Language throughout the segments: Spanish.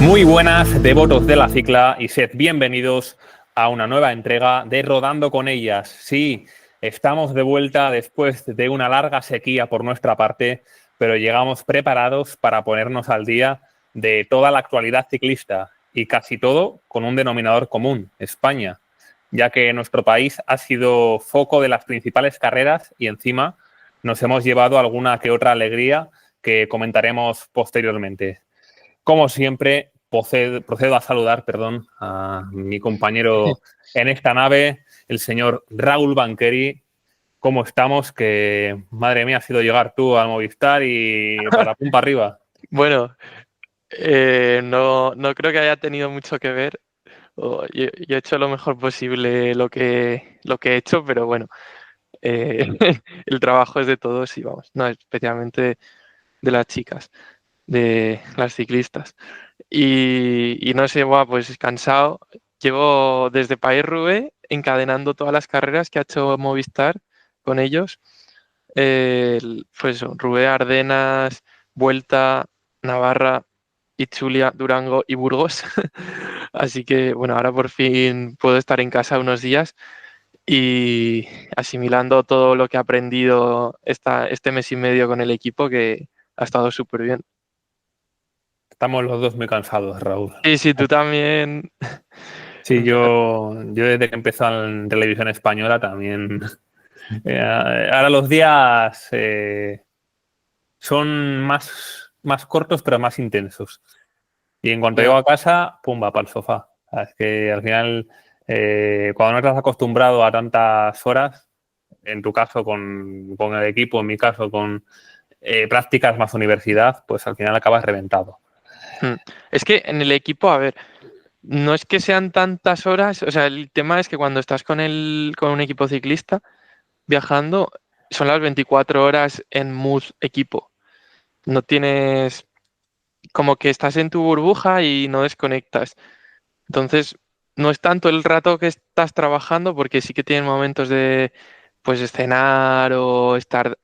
Muy buenas, devotos de la cicla, y sed bienvenidos a una nueva entrega de Rodando con ellas. Sí, estamos de vuelta después de una larga sequía por nuestra parte, pero llegamos preparados para ponernos al día de toda la actualidad ciclista y casi todo con un denominador común, España, ya que nuestro país ha sido foco de las principales carreras y encima nos hemos llevado alguna que otra alegría que comentaremos posteriormente. Como siempre, procedo a saludar, a mi compañero en esta nave, el señor Raúl Banqueri. ¿Cómo estamos? Que, madre mía, has sido llegar tú al Movistar y para pum para arriba. Bueno, no creo que haya tenido mucho que ver. Yo he hecho lo mejor posible lo que he hecho, pero bueno, eh, el trabajo es de todos y vamos, no, especialmente de las chicas, de las ciclistas. Y no sé, buah, pues cansado. Llevo desde País-Roubaix encadenando todas las carreras que ha hecho Movistar con ellos. Pues eso, Roubaix, Ardenas, Vuelta, Navarra, Itzulia, Durango y Burgos. Así que bueno, ahora por fin puedo estar en casa unos días y asimilando todo lo que he aprendido este mes y medio con el equipo, que ha estado súper bien. Estamos los dos muy cansados, Raúl. Sí, sí, tú también. Sí, yo desde que empezó en televisión española también. Ahora los días son más cortos, pero más intensos. Y en cuanto llego Ya. a casa, pumba, para el sofá. Es que al final, cuando no estás acostumbrado a tantas horas, en tu caso con el equipo, en mi caso con prácticas más universidad, pues al final acabas reventado. Hmm. Es que en el equipo, a ver, no es que sean tantas horas, o sea, el tema es que cuando estás con un equipo ciclista viajando, son las 24 horas en mood equipo. No tienes, como que estás en tu burbuja y no desconectas. Entonces, no es tanto el rato que estás trabajando, porque sí que tienen momentos de, pues, cenar o estar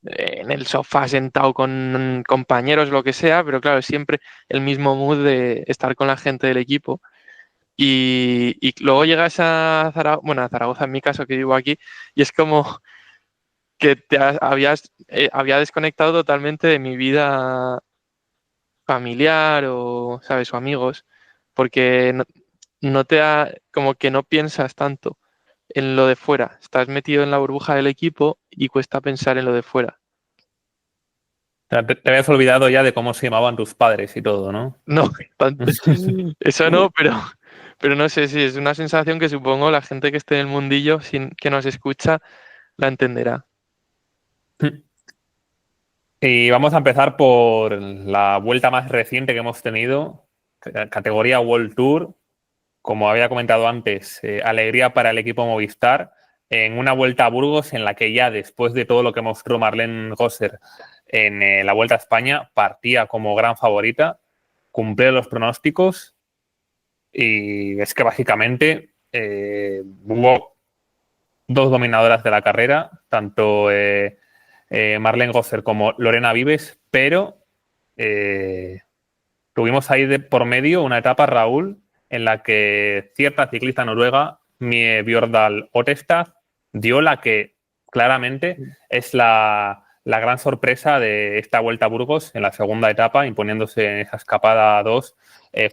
en el sofá sentado con compañeros, lo que sea, pero claro, siempre el mismo mood de estar con la gente del equipo. Y luego llegas a Zaragoza, bueno, a Zaragoza en mi caso, que vivo aquí, y es como que había desconectado totalmente de mi vida familiar o, ¿sabes? O amigos, porque no como que no piensas tanto en lo de fuera. Estás metido en la burbuja del equipo y cuesta pensar en lo de fuera. O sea, te habías olvidado ya de cómo se llamaban tus padres y todo, ¿no? No, eso no, pero no sé si es una sensación que supongo la gente que esté en el mundillo, que nos escucha, la entenderá. Y vamos a empezar por la vuelta más reciente que hemos tenido, categoría World Tour. Como había comentado antes, alegría para el equipo Movistar en una vuelta a Burgos en la que ya después de todo lo que mostró Marlene Gosser en la Vuelta a España, partía como gran favorita, cumplió los pronósticos y es que básicamente hubo dos dominadoras de la carrera, tanto Marlene Gosser como Lorena Vives, pero eh, tuvimos ahí de por medio una etapa, Raúl, en la que cierta ciclista noruega, Mie Bjordal Ottestad, dio la que claramente es la gran sorpresa de esta Vuelta a Burgos en la segunda etapa, imponiéndose en esa escapada 2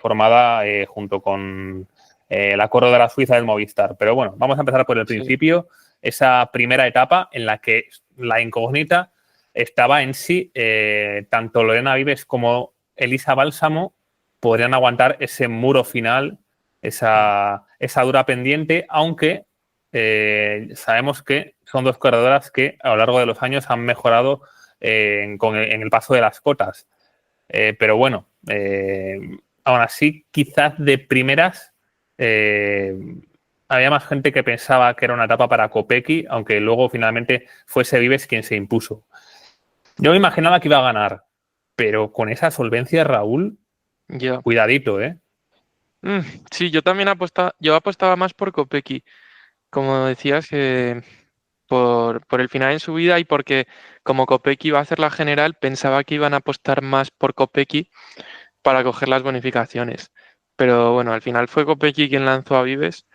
formada junto con la corredora suiza del Movistar. Pero bueno, vamos a empezar por el Sí. principio. Esa primera etapa en la que la incógnita estaba en si tanto Lorena Vives como Elisa Bálsamo podrían aguantar ese muro final, esa dura pendiente, aunque sabemos que son dos corredoras que a lo largo de los años han mejorado en el paso de las cotas. Pero bueno, aún así, quizás de primeras eh, había más gente que pensaba que era una etapa para Kopecky, aunque luego finalmente fuese Vives quien se impuso. Yo me imaginaba que iba a ganar, pero con esa solvencia, Raúl, Ya. cuidadito, ¿eh? Mm, sí, yo apostaba más por Kopecky, como decías, que por el final en su vida y porque como Kopecky iba a hacer la general, pensaba que iban a apostar más por Kopecky para coger las bonificaciones. Pero bueno, al final fue Kopecky quien lanzó a Vives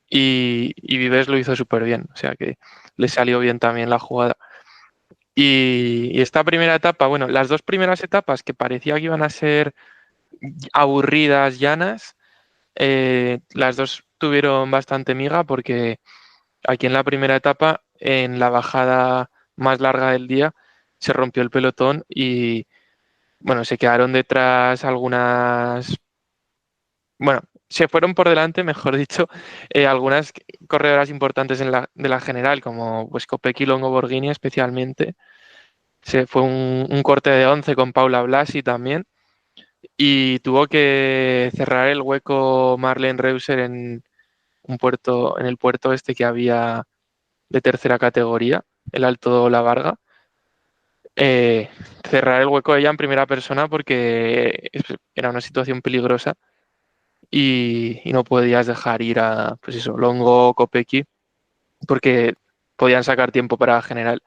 y Vives lo hizo súper bien, o sea que le salió bien también la jugada. Y esta primera etapa, bueno, las dos primeras etapas que parecía que iban a ser aburridas, llanas, las dos tuvieron bastante miga porque aquí en la primera etapa, en la bajada más larga del día, se rompió el pelotón y bueno, se quedaron detrás algunas, bueno, se fueron por delante, mejor dicho, algunas corredoras importantes de la general, como pues Kopecky y Longo Borghini especialmente. Se fue un corte de 11 con Paula Blasi también y tuvo que cerrar el hueco Marlene Reuser en en el puerto este que había de tercera categoría, el Alto La Varga. eh, Cerrar el hueco ella en primera persona porque era una situación peligrosa y no podías dejar ir a, pues eso, Longo o Kopecky porque podían sacar tiempo para general.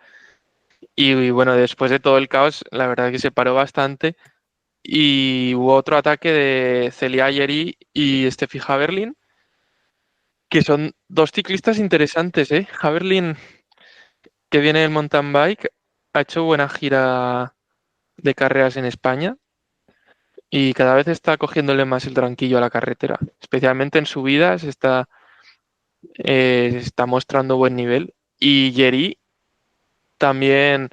Y bueno, después de todo el caos, la verdad que se paró bastante y hubo otro ataque de Celia Ayeri y Steffi Haverlin, que son dos ciclistas interesantes, ¿eh? Haverlin, que viene del mountain bike, ha hecho buena gira de carreras en España y cada vez está cogiéndole más el tranquillo a la carretera, especialmente en subidas, está mostrando buen nivel. Y Yeri también,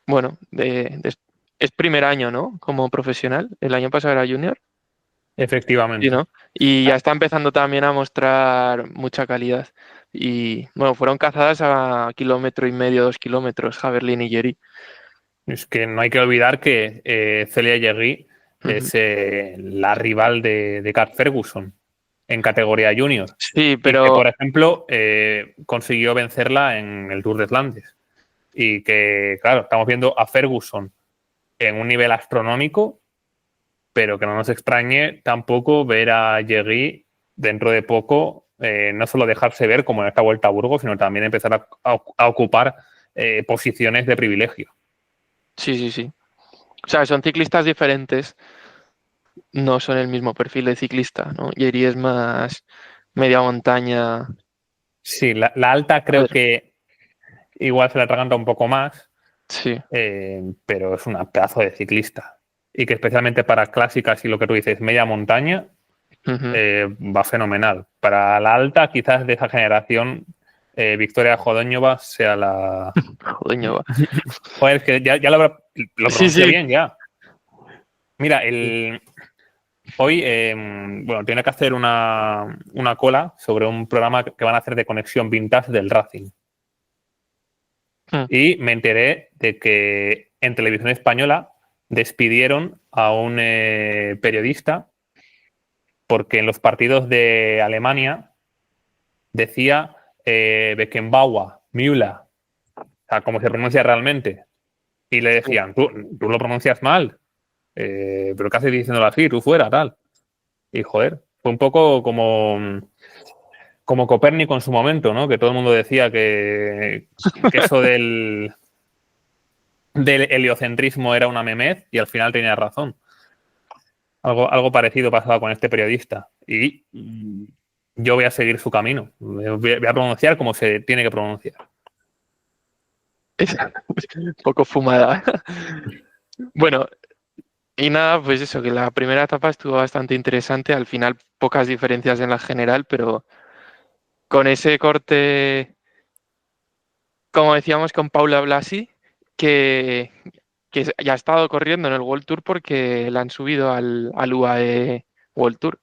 bueno, es primer año, ¿no? Como profesional, el año pasado era junior, sí, Efectivamente. ¿no? Y ya está empezando también a mostrar mucha calidad. Y bueno, fueron cazadas a kilómetro y medio, 2 kilómetros, Haverlin y Yeri. Es que no hay que olvidar que Celia Yegui Ujú. es la rival de Kat Ferguson en categoría junior. Sí, Y que, pero por ejemplo, consiguió vencerla en el Tour de Flandes. Y que, claro, estamos viendo a Ferguson en un nivel astronómico, pero que no nos extrañe tampoco ver a Yegui dentro de poco, no solo dejarse ver como en esta Vuelta a Burgos, sino también empezar a ocupar posiciones de privilegio. sí, sí, sí. O sea, son ciclistas diferentes, no son el mismo perfil de ciclista, ¿no? Yeri es más media montaña. Sí, la alta A creo ver, que igual se la atraganta un poco más, sí. pero es una pedazo de ciclista. Y que especialmente para clásicas y lo que tú dices, media montaña, Ujú. va fenomenal. Para la alta, quizás de esa generación, Victoria Jodoñova sea la... Joder, va. Joder, es que ya lo Sí, pronuncia sí. bien, ya. Mira, hoy, bueno, tiene que hacer una cola sobre un programa que van a hacer de conexión vintage del Racing. Mm. Y me enteré de que en televisión española despidieron a un periodista porque en los partidos de Alemania decía Beckenbauer, Müller, o sea, como se pronuncia realmente. Y le Sí. decían, tú lo pronuncias mal, pero ¿qué haces diciéndolo así? Tú fuera, tal. Y joder, fue un poco como Copérnico en su momento, ¿no? Que todo el mundo decía que eso del heliocentrismo era una memez y al final tenía razón. Algo parecido pasaba con este periodista. Y yo voy a seguir su camino. Voy a pronunciar como se tiene que pronunciar. Es un poco fumada. Bueno, y nada, pues eso, que la primera etapa estuvo bastante interesante. Al final, pocas diferencias en la general, pero con ese corte, como decíamos, con Paula Blasi, que, que ya ha estado corriendo en el World Tour porque la han subido al UAE World Tour.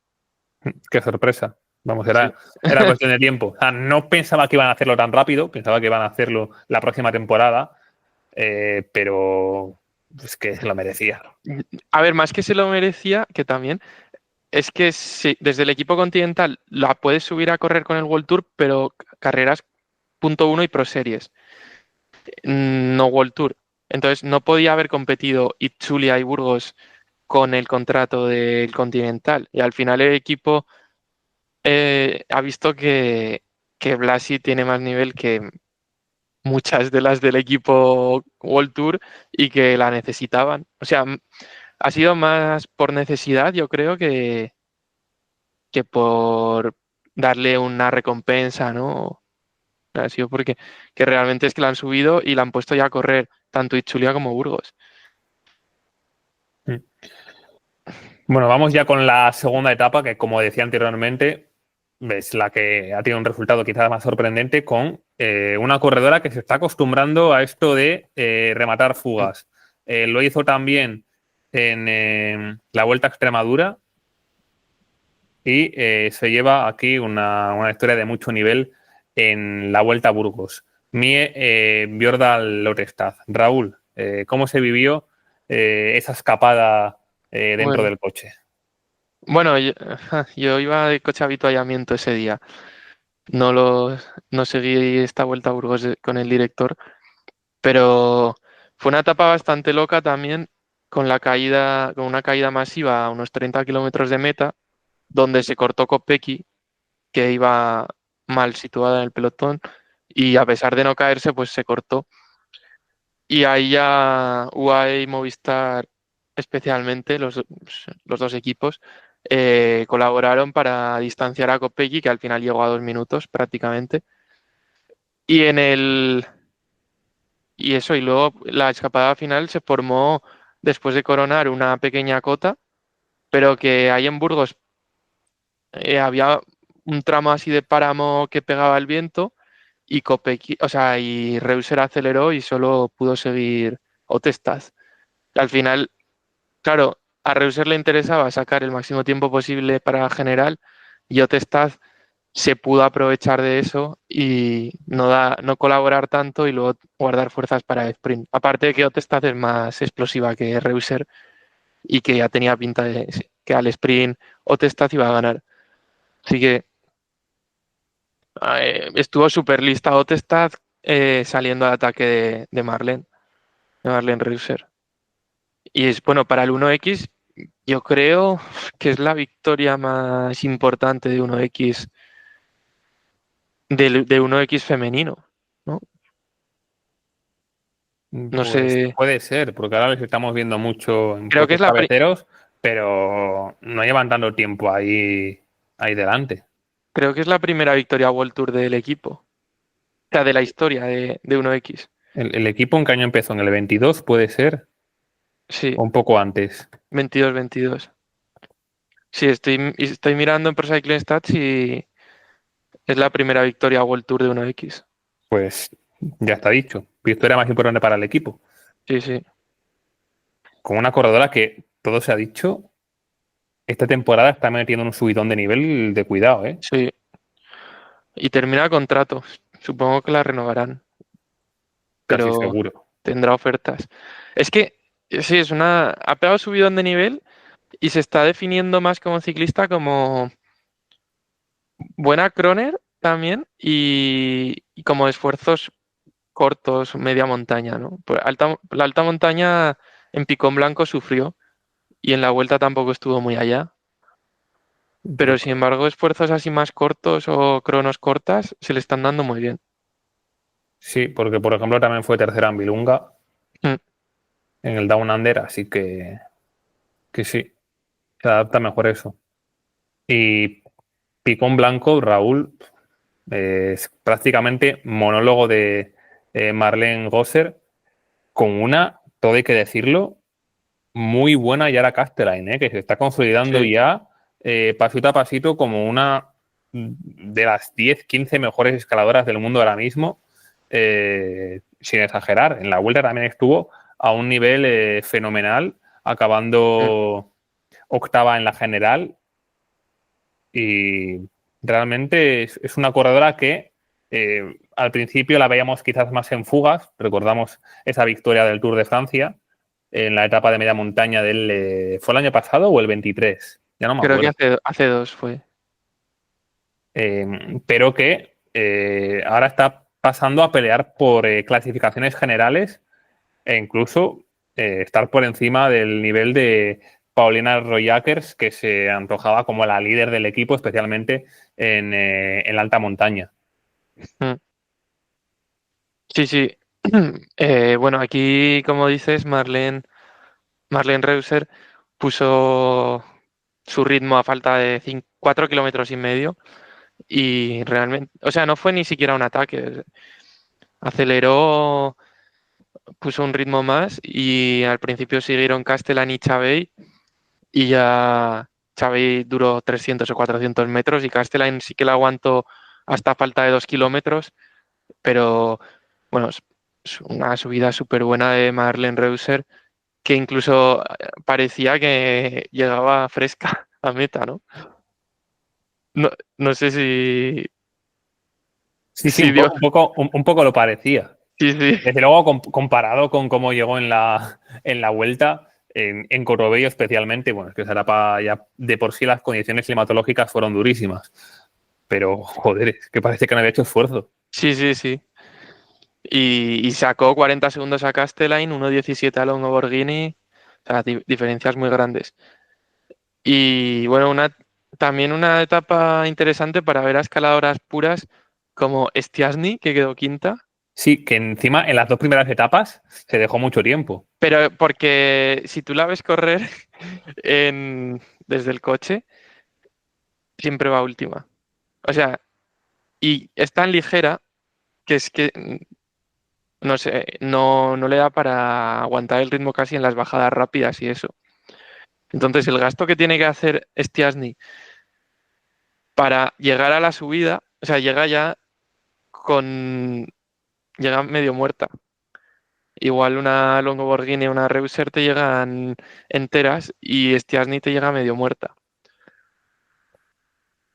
Qué sorpresa. Vamos, Sí. era cuestión de tiempo. O sea, no pensaba que iban a hacerlo tan rápido, pensaba que iban a hacerlo la próxima temporada, pero es que se lo merecía. A ver, más que se lo merecía, que también, es que sí, desde el equipo continental la puedes subir a correr con el World Tour, pero carreras punto uno y Pro Series, no World Tour. Entonces no podía haber competido Itzulia y Burgos con el contrato del Continental. Y al final el equipo ha visto que Blasi tiene más nivel que muchas de las del equipo World Tour y que la necesitaban. O sea, ha sido más por necesidad, yo creo, que por darle una recompensa, ¿no? Ha sido porque que realmente es que la han subido y la han puesto ya a correr, tanto Itzulia como Burgos. Mm. Bueno, vamos ya con la segunda etapa, que como decía anteriormente, es la que ha tenido un resultado quizás más sorprendente con una corredora que se está acostumbrando a esto de rematar Mm. fugas. Lo hizo también en la Vuelta a Extremadura y se lleva aquí una historia de mucho nivel en la Vuelta a Burgos. Mie Bjordal Lotestad. Raúl, ¿cómo se vivió esa escapada dentro Bueno, del coche? bueno, yo iba de coche habituallamiento ese día. No seguí esta vuelta a Burgos con el director, pero fue una etapa bastante loca también con una caída masiva a unos 30 kilómetros de meta, donde se cortó Kopecky, que iba mal situada en el pelotón, y a pesar de no caerse, pues se cortó. Y ahí ya UAE y Movistar, especialmente los dos equipos, colaboraron para distanciar a Kopecky, que al final llegó a 2 minutos prácticamente. Y en el y eso, y luego la escapada final se formó después de coronar una pequeña cota, pero que ahí en Burgos había un tramo así de páramo que pegaba el viento y o sea, y Reuser aceleró y solo pudo seguir Otestad. Al final, claro, a Reuser le interesaba sacar el máximo tiempo posible para general y Otestad se pudo aprovechar de eso y no colaborar tanto y luego guardar fuerzas para el sprint. Aparte de que Otestad es más explosiva que Reuser y que ya tenía pinta de que al sprint Otestad iba a ganar. Así que estuvo súper lista Otestad saliendo al ataque de Marlene Reuser. Y es bueno, para el 1X, yo creo que es la victoria más importante de 1X, de 1X femenino, ¿no? No Pues sé, puede ser, porque ahora les estamos viendo mucho en creo que puestos es cabeceros, pero no llevan tanto tiempo ahí delante. creo que es la primera victoria World Tour del equipo, o sea, de la historia de 1X. El equipo en qué año empezó, en el 22 puede ser, Sí, o un poco antes. 22-22. Sí, estoy mirando en Pro Cycling Stats y es la primera victoria World Tour de 1X. Pues ya está dicho. Victoria más importante para el equipo. Sí, sí, Con una corredora que, todo se ha dicho, esta temporada está metiendo un subidón de nivel de cuidado, ¿eh? sí. Y termina contrato. Supongo que la renovarán, Casi pero seguro. tendrá ofertas. Es que, sí, ha pegado subidón de nivel y se está definiendo más como ciclista como buena croner también y como esfuerzos cortos, media montaña, ¿no? La alta montaña en Picón Blanco sufrió y en la vuelta tampoco estuvo muy allá, pero sin embargo esfuerzos así más cortos o cronos cortas se le están dando muy bien. Sí, porque por ejemplo también fue tercera en Vilunga, Mm. en el Down Under, así que sí, se adapta mejor eso. Y Picón Blanco, Raúl, es prácticamente monólogo de Marlene Gosser con una, todo hay que decirlo, muy buena Yara Castellane, que se está consolidando Sí, ya pasito a pasito como una de las 10-15 mejores escaladoras del mundo ahora mismo, sin exagerar. En la vuelta también estuvo a un nivel fenomenal, mm, acabando octava en la general y realmente es una corredora que al principio la veíamos quizás más en fugas, recordamos esa victoria del Tour de Francia en la etapa de media montaña ¿fue el año pasado o el 23? Ya no me creo que acuerdo. hace dos fue. Pero que ahora está pasando a pelear por clasificaciones generales e incluso estar por encima del nivel de Paulina Rojakers, que se antojaba como la líder del equipo, especialmente en la alta montaña. Mm. Sí, sí. Bueno, aquí, como dices, Marlene Reuser. puso su ritmo a falta de 4 kilómetros y medio y realmente, o sea, no fue ni siquiera un ataque. Aceleró, puso un ritmo más y al principio siguieron Castellán y Chavey y ya Chavey duró 300 o 400 metros y Castellán sí que la aguantó hasta falta de 2 kilómetros, pero bueno, es una subida súper buena de Marlene Reusser que incluso parecía que llegaba fresca a meta, ¿no? No, no sé Sí, sí, si dio. un poco lo parecía. Sí, sí. Desde luego, comparado con cómo llegó en la vuelta, en Corobello especialmente, bueno, es que esa etapa ya de por sí las condiciones climatológicas fueron durísimas. Pero, joder, es que parece que no había hecho esfuerzo. Sí, sí, sí. Y sacó 40 segundos a Castellane, 1.17 a Longo Borghini, o sea, diferencias muy grandes. Y bueno, también una etapa interesante para ver a escaladoras puras como Stiassny, que quedó quinta, Sí, que encima en las dos primeras etapas se dejó mucho tiempo. pero porque si tú la ves correr desde el coche, siempre va última. O sea, y es tan ligera que es que, no sé, no le da para aguantar el ritmo casi en las bajadas rápidas y eso. Entonces, el gasto que tiene que hacer Stiassny para llegar a la subida, o sea, con, llega medio muerta. Igual una Longoborghini o una Reusser te llegan enteras y Stiassny te llega medio muerta.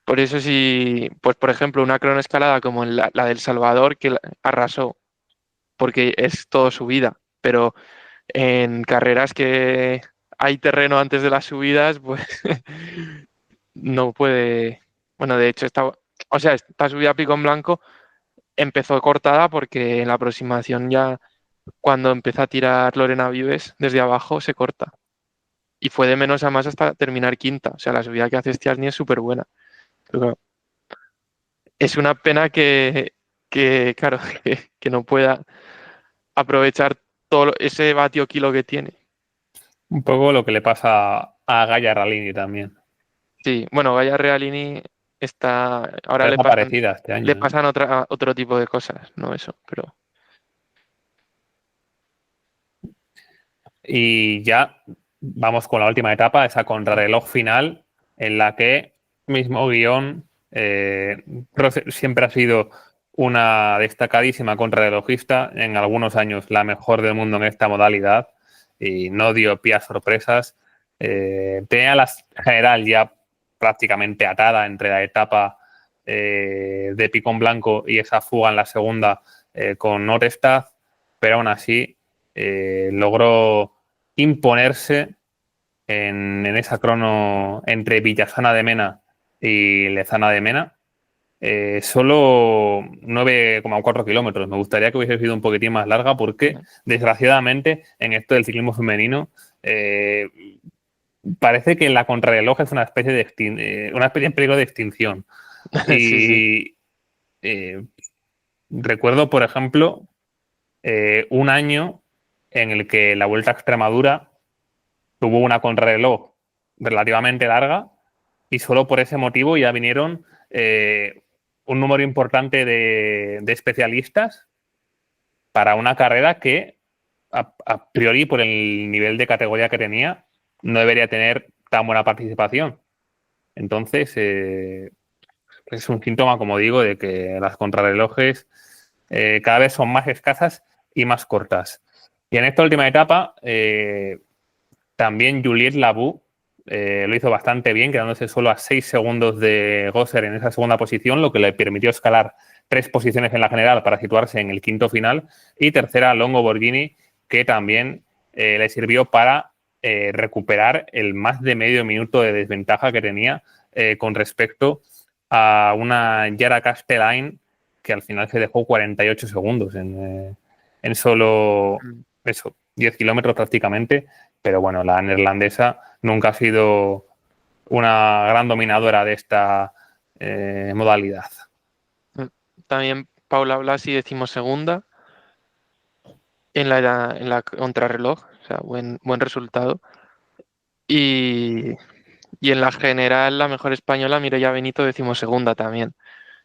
Por eso si, pues por ejemplo, una cronoescalada como la del Salvador, que arrasó, porque es todo subida, pero en carreras que hay terreno antes de las subidas, pues no puede. Bueno, de hecho, o sea, esta subida a pico en blanco empezó cortada porque en la aproximación ya, cuando empieza a tirar Lorena Vives desde abajo, se corta. Y fue de menos a más hasta terminar quinta. O sea, la subida que hace Stiassny es súper buena. Pero claro, es una pena claro, que no pueda aprovechar todo ese vatio kilo que tiene. Un poco lo que le pasa a Gaia Ralini también. Sí, bueno, Gaia Realini ahora Está desaparecida este le año, ¿eh? pasan otro tipo de cosas, no eso, pero Y ya vamos con la última etapa, esa contrarreloj final, en la que mismo guión, siempre ha sido una destacadísima contrarrelojista, en algunos años la mejor del mundo en esta modalidad, y no dio pie a sorpresas. Tenía la general ya prácticamente atada entre la etapa de Picón Blanco y esa fuga en la segunda con Orestad, pero aún así logró imponerse en esa crono entre Villasana de Mena y Lezana de Mena. Solo 9,4 kilómetros. Me gustaría que hubiese sido un poquitín más larga porque, desgraciadamente, en esto del ciclismo femenino, eh, parece que la contrarreloj es una especie una especie en peligro de extinción. sí, sí. Y eh, recuerdo, por ejemplo, un año en el que la Vuelta a Extremadura tuvo una contrarreloj relativamente larga y solo por ese motivo ya vinieron un número importante de especialistas para una carrera que a priori por el nivel de categoría que tenía no debería tener tan buena participación. Entonces, es un síntoma, como digo, de que las contrarrelojes cada vez son más escasas y más cortas. Y en esta última etapa, también Juliette Labou lo hizo bastante bien, quedándose solo a 6 segundos de Gosser en esa segunda posición, lo que le permitió escalar 3 posiciones en la general para situarse en el quinto final. Y tercera, Longo Borghini, que también le sirvió para recuperar el más de medio minuto de desventaja que tenía con respecto a una Yara Castellain que al final se dejó 48 segundos en solo Mm. eso, 10 kilómetros prácticamente. Pero bueno, la neerlandesa nunca ha sido una gran dominadora de esta modalidad. Mm. También Paula Blasi, decimosegunda en la contrarreloj, o sea, buen resultado. Y, y en la general, la mejor española, Mireia Benito, 12ª también,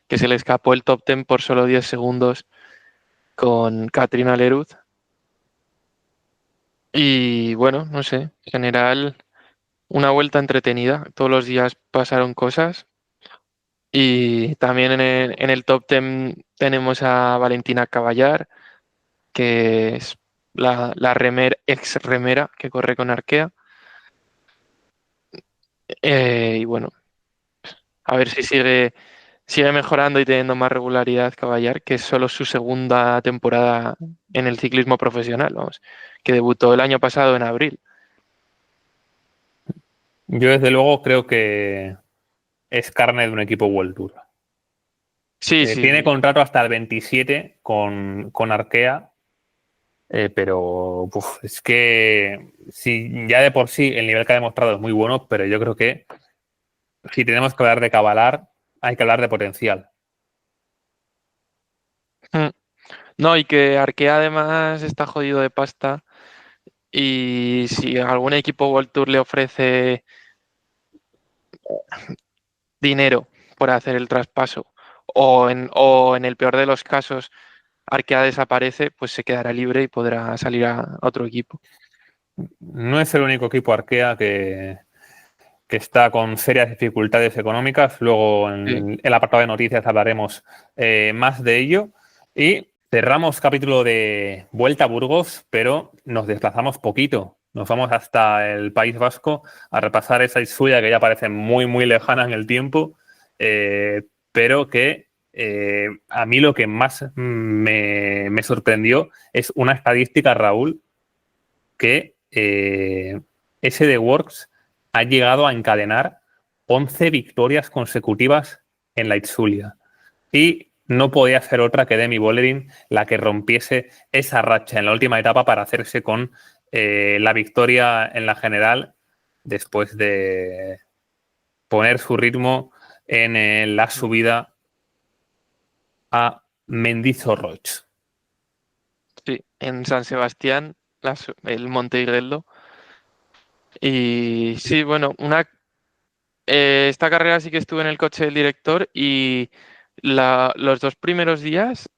que se le escapó el top 10 por solo 10 segundos con Katrina Leruz. Y bueno, no sé, en general, una vuelta entretenida. Todos los días pasaron cosas. Y también en el top 10 tenemos a Valentina Caballar, que es ex remera que corre con Arkea. Y bueno, a ver si sigue mejorando y teniendo más regularidad Caballar, que es solo su segunda temporada en el ciclismo profesional, vamos, que debutó el año pasado en abril. Yo desde luego creo que es carne de un equipo World Tour. Sí, sí, Tiene sí. contrato hasta el 27 con Arkea, pero es que si ya de por sí el nivel que ha demostrado es muy bueno, pero yo creo que si tenemos que hablar de cabalar, hay que hablar de potencial. Mm. No, y que Arkea además está jodido de pasta y si algún equipo World Tour le ofrece dinero por hacer el traspaso o en el peor de los casos Arkea desaparece, pues se quedará libre y podrá salir a otro equipo. No es el único equipo Arkea que está con serias dificultades económicas. Luego Sí. en el apartado de noticias hablaremos más de ello. Y cerramos capítulo de Vuelta a Burgos, pero nos desplazamos poquito. Nos vamos hasta el País Vasco a repasar esa suya que ya parece muy, muy lejana en el tiempo, pero que a mí lo que más me sorprendió es una estadística, Raúl, que SD Works ha llegado a encadenar 11 victorias consecutivas en la Itzulia. Y no podía ser otra que Demi Vollering la que rompiese esa racha en la última etapa para hacerse con la victoria en la general después de poner su ritmo en la subida a Mendizorroch. Sí, en San Sebastián, el Monte Higueldo. Y sí, bueno, esta carrera sí que estuve en el coche del director y los 2 primeros días,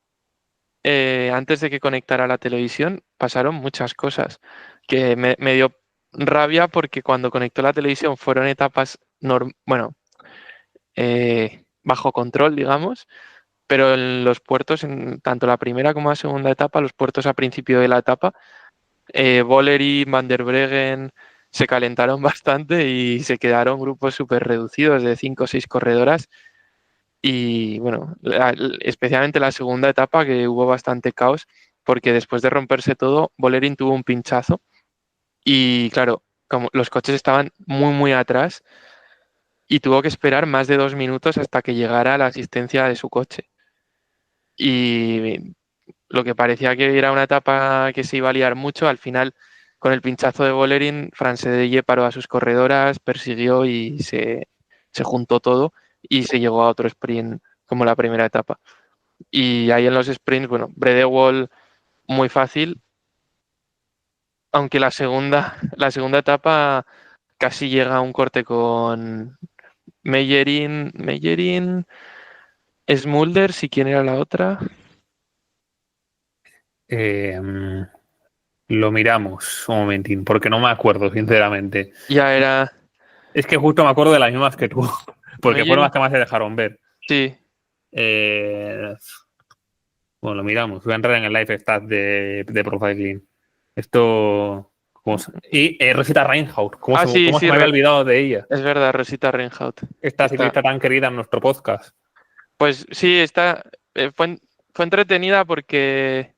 antes de que conectara la televisión, pasaron muchas cosas que me dio rabia porque cuando conectó la televisión fueron etapas, bueno, bajo control, digamos, pero en los puertos, en tanto la primera como la segunda etapa, los puertos a principio de la etapa, Vollering, Van der Breggen se calentaron bastante y se quedaron grupos súper reducidos de 5 o 6 corredoras. Y bueno, especialmente la segunda etapa que hubo bastante caos porque después de romperse todo, Vollering tuvo un pinchazo y claro, como los coches estaban muy muy atrás y tuvo que esperar más de 2 minutos hasta que llegara la asistencia de su coche. Y lo que parecía que era una etapa que se iba a liar mucho, al final con el pinchazo de Vollering, Fran Sedelle paró a sus corredoras, persiguió y se juntó todo y se llegó a otro sprint como la primera etapa. Y ahí en los sprints, bueno, Bredewall muy fácil, aunque la segunda etapa casi llega a un corte con Meyerin, Smulders y quién era la otra. Eh, lo miramos un momentín, porque no me acuerdo, sinceramente. Ya era Es que justo me acuerdo de las mismas que tú, porque fueron Meyerin, las que más se dejaron ver. sí, Eh, bueno, lo miramos. Voy a entrar en el live stat de Profiling. Esto. Y Rosita Reinhardt. ¿Cómo Ah, se, sí, cómo se sí, me había olvidado de ella? es verdad, Rosita Reinhardt. Esta Está. ciclista tan querida en nuestro podcast. Pues sí, fue entretenida porque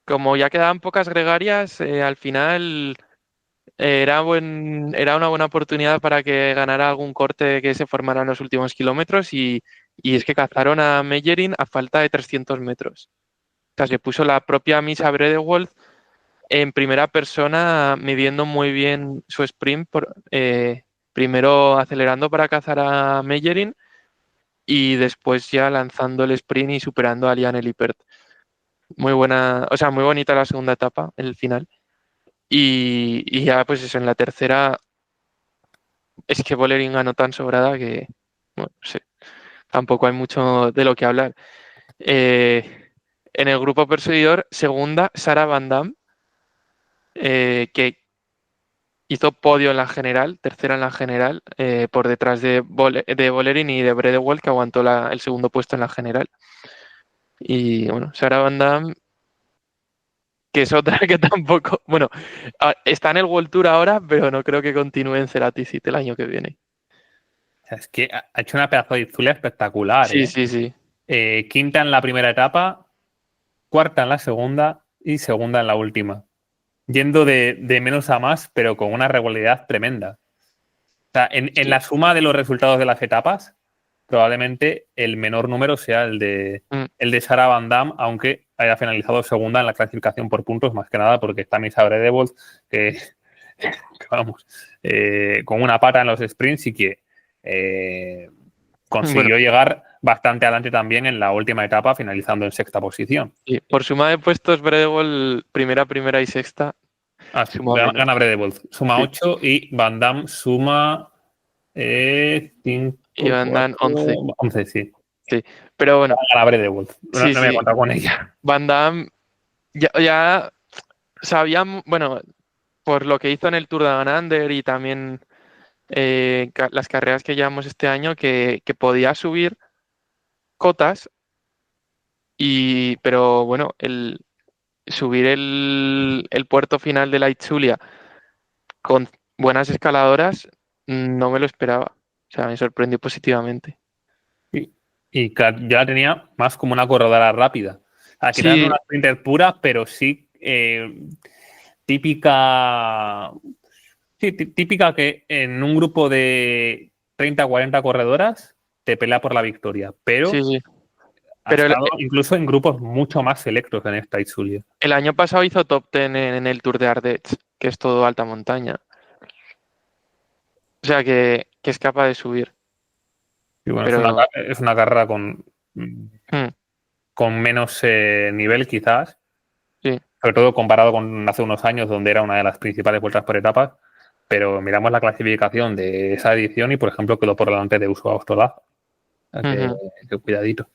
como ya quedaban pocas gregarias, al final era una buena oportunidad para que ganara algún corte que se formara en los últimos kilómetros y es que cazaron a Meyerin a falta de 300 metros. O sea, se puso la propia Misa Bredewolf en primera persona midiendo muy bien su sprint, primero acelerando para cazar a Meyerin y después ya lanzando el sprint y superando a Liane Lippert. Muy buena, o sea, muy bonita la segunda etapa, el final. Y ya, pues eso, en la tercera es que Vollering ganó tan sobrada que, bueno, no sé, tampoco hay mucho de lo que hablar. En el grupo perseguidor, segunda, Sara Van Damme, que hizo podio en la general, tercera en la general, por detrás de Vollering y de Bredewell, que aguantó el segundo puesto en la general. Y bueno, Sara Van Damme, que es otra que tampoco, bueno, está en el World Tour ahora, pero no creo que continúe en Ceratisit el año que viene. O sea, es que ha hecho una pedazo de Itzulia espectacular, Sí, ¿eh? sí, sí. Quinta en la primera etapa, cuarta en la segunda y segunda en la última. Yendo de menos a más, pero con una regularidad tremenda. O sea, en Sí. la suma de los resultados de las etapas, probablemente el menor número sea Mm. el de Sarah Van Damme, aunque haya finalizado segunda en la clasificación por puntos, más que nada porque está Misa Bredewald, que, que vamos, con una pata en los sprints y que Bueno, consiguió llegar bastante adelante también en la última etapa, finalizando en sexta posición. sí, por suma de puestos, Bredewell, primera y sexta, Ah, sí, suma gana menos. Bredewald, suma Sí, 8 y Van Damme suma y 5, Van Damme 4, 11. 11, sí. Sí, pero bueno, Gana Bredewald. No, sí, no me he sí. contado con ella. Van Damme ya sabíamos, bueno, por lo que hizo en el Tour de Down Under y también las carreras que llevamos este año, que podía subir cotas, pero bueno, subir el puerto final de la Itzulia con buenas escaladoras no me lo esperaba. O sea, me sorprendió positivamente. Y, y ya la tenía más como una corredora rápida. Quizás no Sí, una sprinter pura, pero sí típica. Sí, típica que en un grupo de 30 o 40 corredoras te pelea por la victoria. sí, Pero sí. ha Pero estado incluso en grupos mucho más selectos en esta Itzulia. el año pasado hizo top 10 en el Tour de Ardèche, que es todo alta montaña. O sea, que es capaz de subir. Y bueno, Pero es una carrera mm, con menos nivel, quizás, sí. sobre todo comparado con hace unos años, donde era una de las principales vueltas por etapas. Pero miramos la clasificación de esa edición y, por ejemplo, quedó por delante de Uso Ostolaza. O sea Ujú. que cuidadito.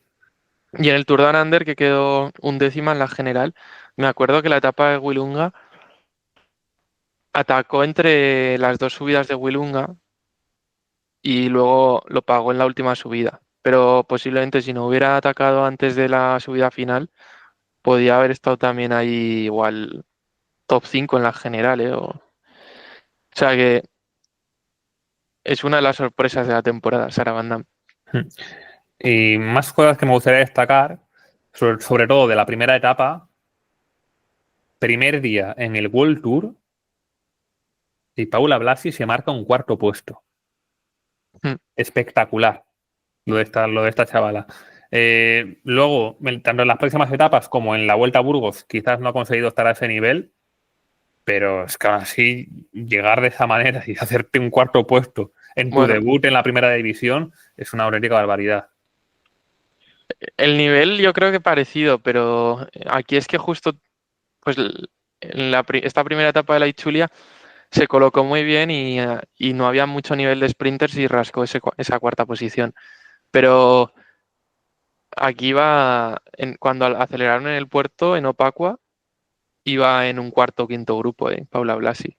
Y en el Tour Down Under, que quedó undécima en la general, me acuerdo que la etapa de Willunga atacó entre las dos subidas de Willunga y luego lo pagó en la última subida. Pero posiblemente si no hubiera atacado antes de la subida final, podía haber estado también ahí igual top 5 en la general, ¿eh? O sea que es una de las sorpresas de la temporada, Sara Van Damme. Y más cosas que me gustaría destacar, sobre todo de la primera etapa, primer día en el World Tour, y Paula Blasi se marca un cuarto puesto. Mm. Espectacular lo de esta chavala. Luego, tanto en las próximas etapas como en la Vuelta a Burgos, quizás no ha conseguido estar a ese nivel, pero es que aún así llegar de esa manera y hacerte un cuarto puesto en tu Bueno, debut en la primera división es una auténtica barbaridad. el nivel yo creo que parecido, pero aquí es que justo pues esta primera etapa de la Itzulia se colocó muy bien y no había mucho nivel de sprinters y rascó esa cuarta posición. Pero aquí iba, cuando aceleraron en el puerto, en Opacua, iba en un cuarto o quinto grupo, Paula Blasi.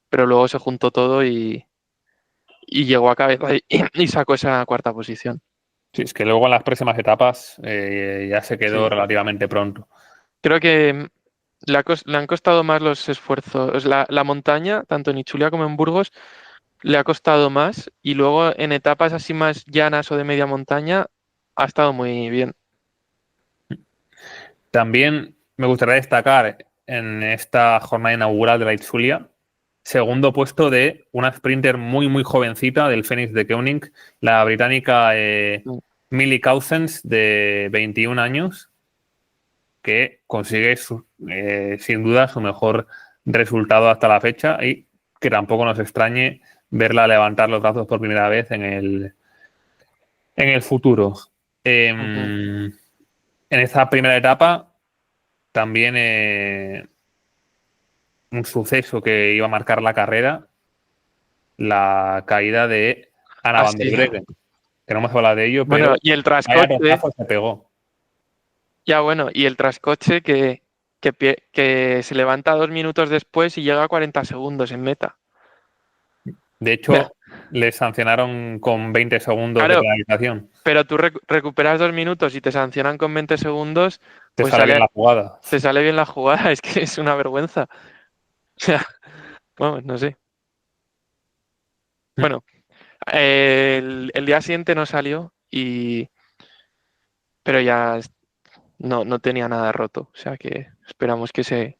Pero luego se juntó todo y llegó a cabeza y sacó esa cuarta posición. Sí, es que luego en las próximas etapas ya se quedó Sí. relativamente pronto. Creo que le han costado más los esfuerzos. La montaña, tanto en Itzulia como en Burgos, le ha costado más y luego en etapas así más llanas o de media montaña ha estado muy bien. También me gustaría destacar en esta jornada inaugural de la Itzulia, segundo puesto de una sprinter muy, muy jovencita del Phoenix de Koenig, la británica Mm. Millie Cousins, de 21 años, que consigue sin duda su mejor resultado hasta la fecha y que tampoco nos extrañe verla levantar los brazos por primera vez en el futuro. Ujú. En esta primera etapa también un suceso que iba a marcar la carrera, la caída de Anna van der Así. Breggen, que no hemos hablado de ello, Bueno, pero y el vaya trascoche, tortazo se pegó. ya bueno, y el trascoche que se levanta 2 minutos después y llega a 40 segundos en meta. De hecho, le sancionaron con 20 segundos de Claro, penalización. pero tú recuperas 2 minutos y te sancionan con 20 segundos, Te pues sale bien la jugada. te sale bien la jugada, es que es una vergüenza. O sea, vamos, no sé. Bueno, el día siguiente no salió, pero ya no tenía nada roto. O sea que esperamos que se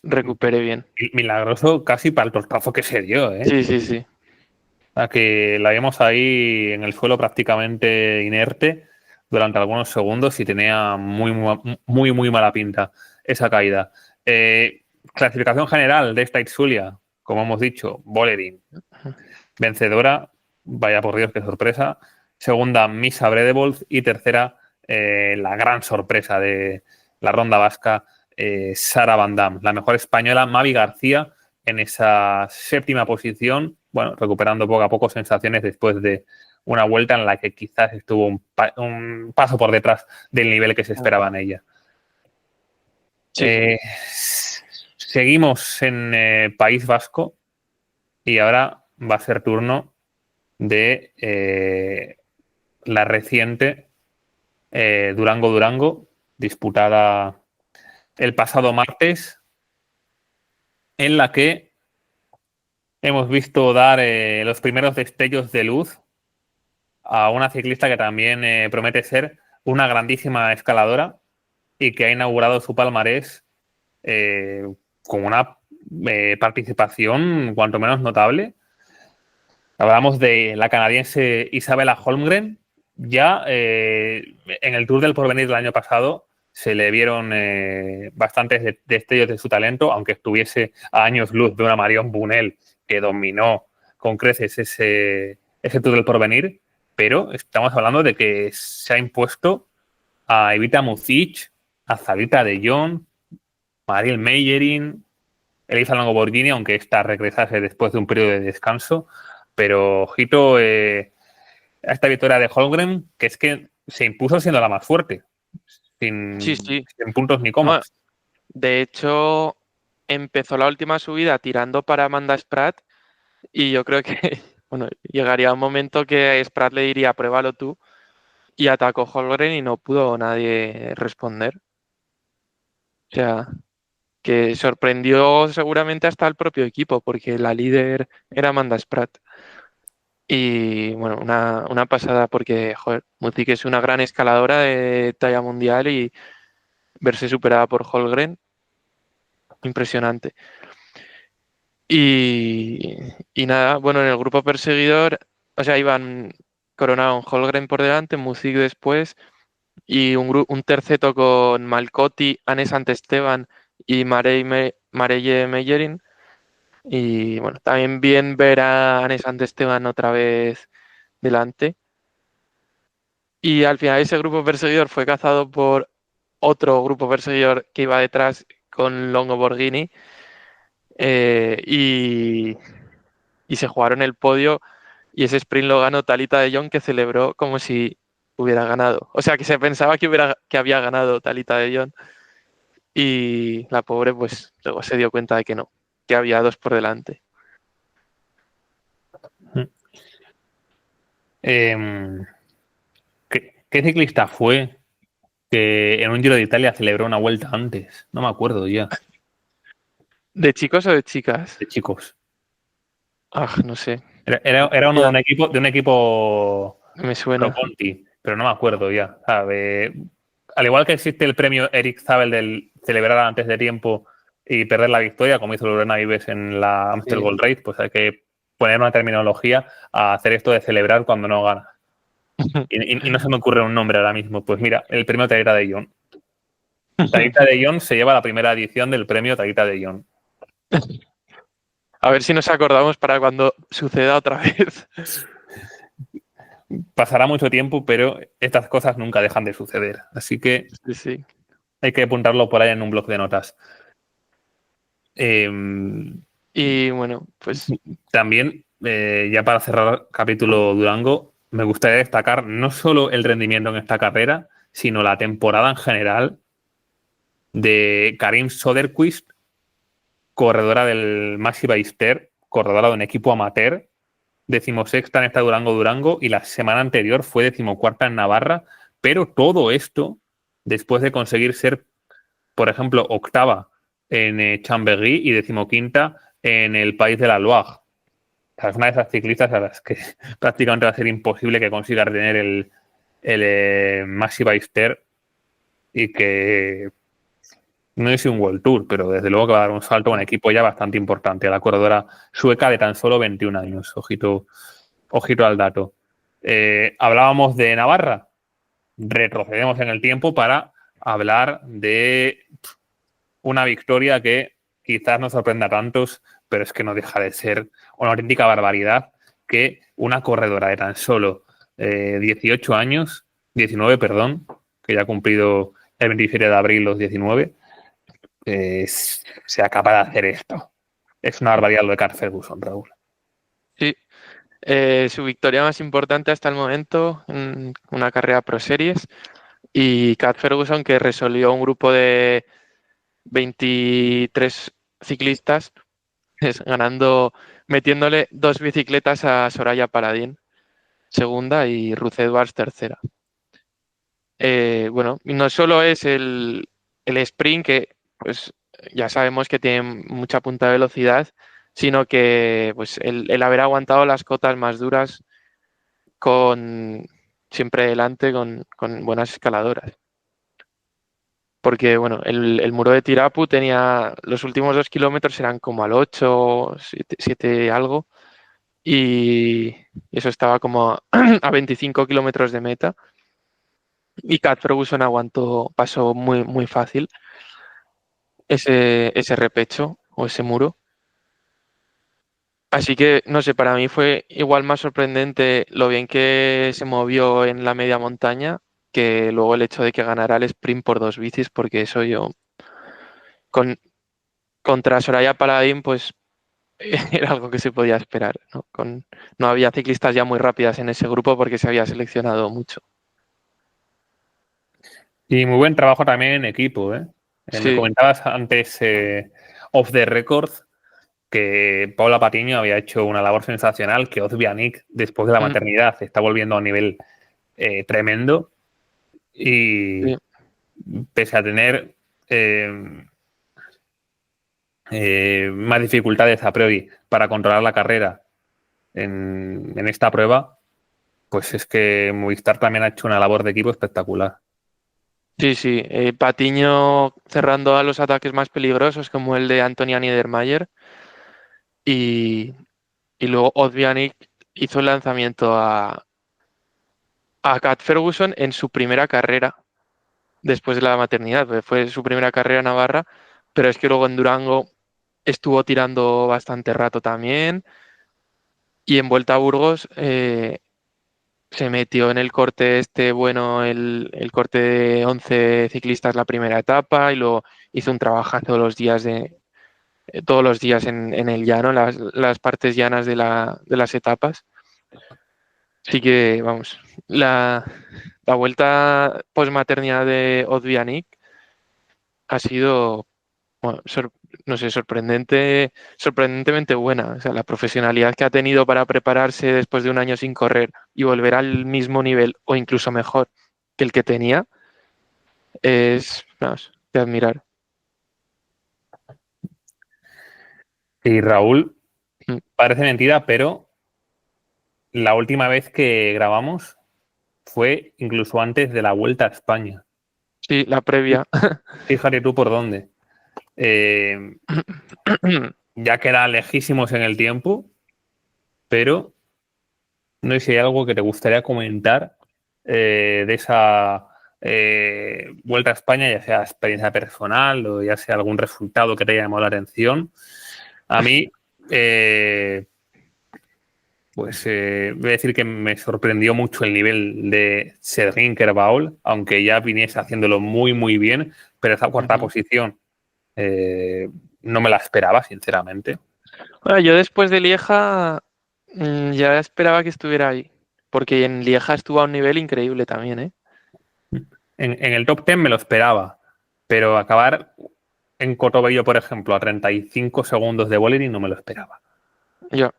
recupere bien. Milagroso casi para el tortazo que se dio, ¿eh? Sí, sí, sí. A que la vimos ahí en el suelo prácticamente inerte durante algunos segundos y tenía muy mala pinta esa caída. Clasificación general de esta Itzulia, como hemos dicho, Bolerín, vencedora, vaya por Dios, qué sorpresa. Segunda, Misa Bredevold y tercera, la gran sorpresa de la ronda vasca, Sara Van Dam. La mejor española, Mavi García, en esa séptima posición, bueno, recuperando poco a poco sensaciones después de una vuelta en la que quizás estuvo un paso por detrás del nivel que se esperaba en ella. Sí. Seguimos en País Vasco y ahora va a ser turno de la reciente Durango-Durango, disputada el pasado martes, en la que hemos visto dar los primeros destellos de luz a una ciclista que también promete ser una grandísima escaladora y que ha inaugurado su palmarés con una participación cuanto menos notable. Hablamos de la canadiense Isabella Holmgren. Ya en el Tour del Porvenir del año pasado se le vieron bastantes destellos de su talento, aunque estuviese a años luz de una Marion Bunel que dominó con creces ese Tour del Porvenir. Pero estamos hablando de que se ha impuesto a Evita Muzic, a Zabita de Jong, Mariel Meijerin, Elisa Longoborghini, aunque esta regresase después de un periodo de descanso. Pero ojito a esta victoria de Holmgren, que es que se impuso siendo la más fuerte, Sí, sí. sin puntos ni No, comas. de hecho, empezó la última subida tirando para Amanda Spratt y yo creo que bueno, llegaría un momento que Spratt le diría, pruébalo tú, y atacó Holmgren y no pudo nadie responder. O sea, que sorprendió seguramente hasta el propio equipo, porque la líder era Amanda Spratt. Y bueno, una pasada porque, joder, Muzic es una gran escaladora de talla mundial y verse superada por Holmgren, impresionante. Y, y nada, bueno, en el grupo perseguidor, o sea, iban coronaron Holmgren por delante, Muzic después, y un terceto con Malcotti, Anne Santesteban y Mareye Meijerin. Y bueno, también bien ver a Anne Santesteban otra vez delante. Y al final ese grupo perseguidor fue cazado por otro grupo perseguidor que iba detrás con Longo Borghini y se jugaron el podio y ese sprint lo ganó Talita de Jong que celebró como si hubiera ganado. O sea, que se pensaba que había ganado Talita de Jong y la pobre pues luego se dio cuenta de que no, que había dos por delante. ¿Qué ciclista fue que en un Giro de Italia celebró una vuelta antes? No me acuerdo ya, ¿De chicos o de chicas? de chicos. Ah, no sé. Era uno de Ya, un equipo me Pro suena. Conti, pero no me acuerdo ya. Al igual que existe el premio Eric Zabel del celebrar antes de tiempo y perder la victoria, como hizo Lorena Vives en la Amstel Sí. Gold Race, pues hay que poner una terminología a hacer esto de celebrar cuando no gana. Y no se me ocurre un nombre ahora mismo. Pues mira, el premio Talita de Jong. Talita de Jong se lleva la primera edición del premio Talita de Jong. A ver si nos acordamos para cuando suceda otra vez. Pasará mucho tiempo, pero estas cosas nunca dejan de suceder. Así que Sí, sí. hay que apuntarlo por ahí en un bloc de notas. Y bueno, pues También, ya para cerrar capítulo Durango, me gustaría destacar no solo el rendimiento en esta carrera, sino la temporada en general de Karim Soderquist, corredora del Maxi Ballester, corredora de un equipo amateur, decimosexta en esta Durango, y la semana anterior fue decimocuarta en Navarra, pero todo esto después de conseguir ser, por ejemplo, octava en Chambéry y decimoquinta en el País de la Loire. O sea, es una de esas ciclistas a las que prácticamente va a ser imposible que consiga retener el Maxi Ballester, y que no es un World Tour, pero desde luego que va a dar un salto a un equipo ya bastante importante, a la corredora sueca de tan solo 21 años. Ojito, ojito al dato. Hablábamos de Navarra. Retrocedemos en el tiempo para hablar de una victoria que quizás no sorprenda a tantos, pero es que no deja de ser una auténtica barbaridad que una corredora de tan solo 18 años, 19, perdón, que ya ha cumplido el 27 de abril los 19, sea capaz de hacer esto. Es una barbaridad lo de Carl Ferguson, Raúl. sí, su victoria más importante hasta el momento en una carrera Pro Series. Y Cat Ferguson, que resolvió un grupo de 23 ciclistas, metiéndole 2 bicicletas a Soraya Paladín, segunda, y Ruth Edwards, tercera. Bueno, y no solo es el sprint, que pues ya sabemos que tiene mucha punta de velocidad, sino que pues el haber aguantado las cotas más duras con siempre delante con buenas escaladoras. Porque bueno, el muro de Tirapu tenía los últimos 2 kilómetros eran como al 8, 7 algo, y eso estaba como a 25 kilómetros de meta. Y Cat Ferguson pasó muy, muy fácil ese repecho o ese muro. Así que, no sé, para mí fue igual más sorprendente lo bien que se movió en la media montaña que luego el hecho de que ganara el sprint por 2 bicis, porque eso yo, con, contra Soraya Paladín, pues era algo que se podía esperar, ¿no? No había ciclistas ya muy rápidas en ese grupo porque se había seleccionado mucho. Y muy buen trabajo también en equipo, ¿eh? Me Sí, comentabas antes, off the record, que Paula Patiño había hecho una labor sensacional, que Ozbianik, después de la mm, maternidad, está volviendo a un nivel tremendo, y sí, pese a tener más dificultades a priori para controlar la carrera en esta prueba, pues es que Movistar también ha hecho una labor de equipo espectacular. sí, sí. Patiño cerrando a los ataques más peligrosos como el de Antonia Niedermayer y, y luego Ozbianik hizo el lanzamiento a Cat Ferguson en su primera carrera después de la maternidad, porque fue su primera carrera en Navarra, pero es que luego en Durango estuvo tirando bastante rato también y en Vuelta a Burgos se metió en el corte este bueno, el corte de 11 ciclistas la primera etapa y luego hizo un trabajazo todos los días en el llano, las partes llanas de las etapas. Así que, vamos, la vuelta post-maternidad de Ozbianik ha sido, bueno, no sé, sorprendentemente buena. O sea, la profesionalidad que ha tenido para prepararse después de un año sin correr y volver al mismo nivel o incluso mejor que el que tenía es, vamos, de admirar. Y Raúl, Mm. parece mentira, pero la última vez que grabamos fue incluso antes de la Vuelta a España. Sí, la previa. Fíjate tú por dónde. Eh, ya queda lejísimos en el tiempo, pero no sé si hay algo que te gustaría comentar de esa Vuelta a España, ya sea experiencia personal o ya sea algún resultado que te haya llamado la atención. A mí, pues voy a decir que me sorprendió mucho el nivel de Cedric Kerbaol, aunque ya viniese haciéndolo muy, muy bien, pero esa cuarta Ujú. posición no me la esperaba, sinceramente. Bueno, yo después de Lieja ya esperaba que estuviera ahí, porque en Lieja estuvo a un nivel increíble también, ¿eh? En el top 10 me lo esperaba, pero acabar en Cotobello, por ejemplo, a 35 segundos de Bolerín no me lo esperaba. Yo.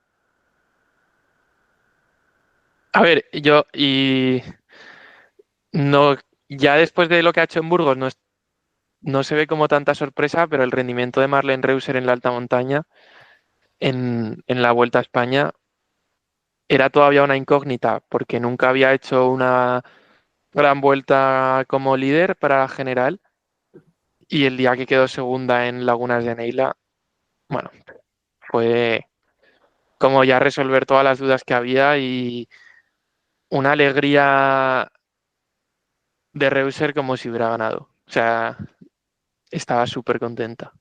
A ver, y no, ya después de lo que ha hecho en Burgos no se ve como tanta sorpresa, pero el rendimiento de Marlen Reusser en la alta montaña en la Vuelta a España era todavía una incógnita, porque nunca había hecho una gran vuelta como líder para la general y el día que quedó segunda en Lagunas de Neila, bueno, fue como ya resolver todas las dudas que había y una alegría de Reusser como si hubiera ganado. O sea, estaba súper contenta.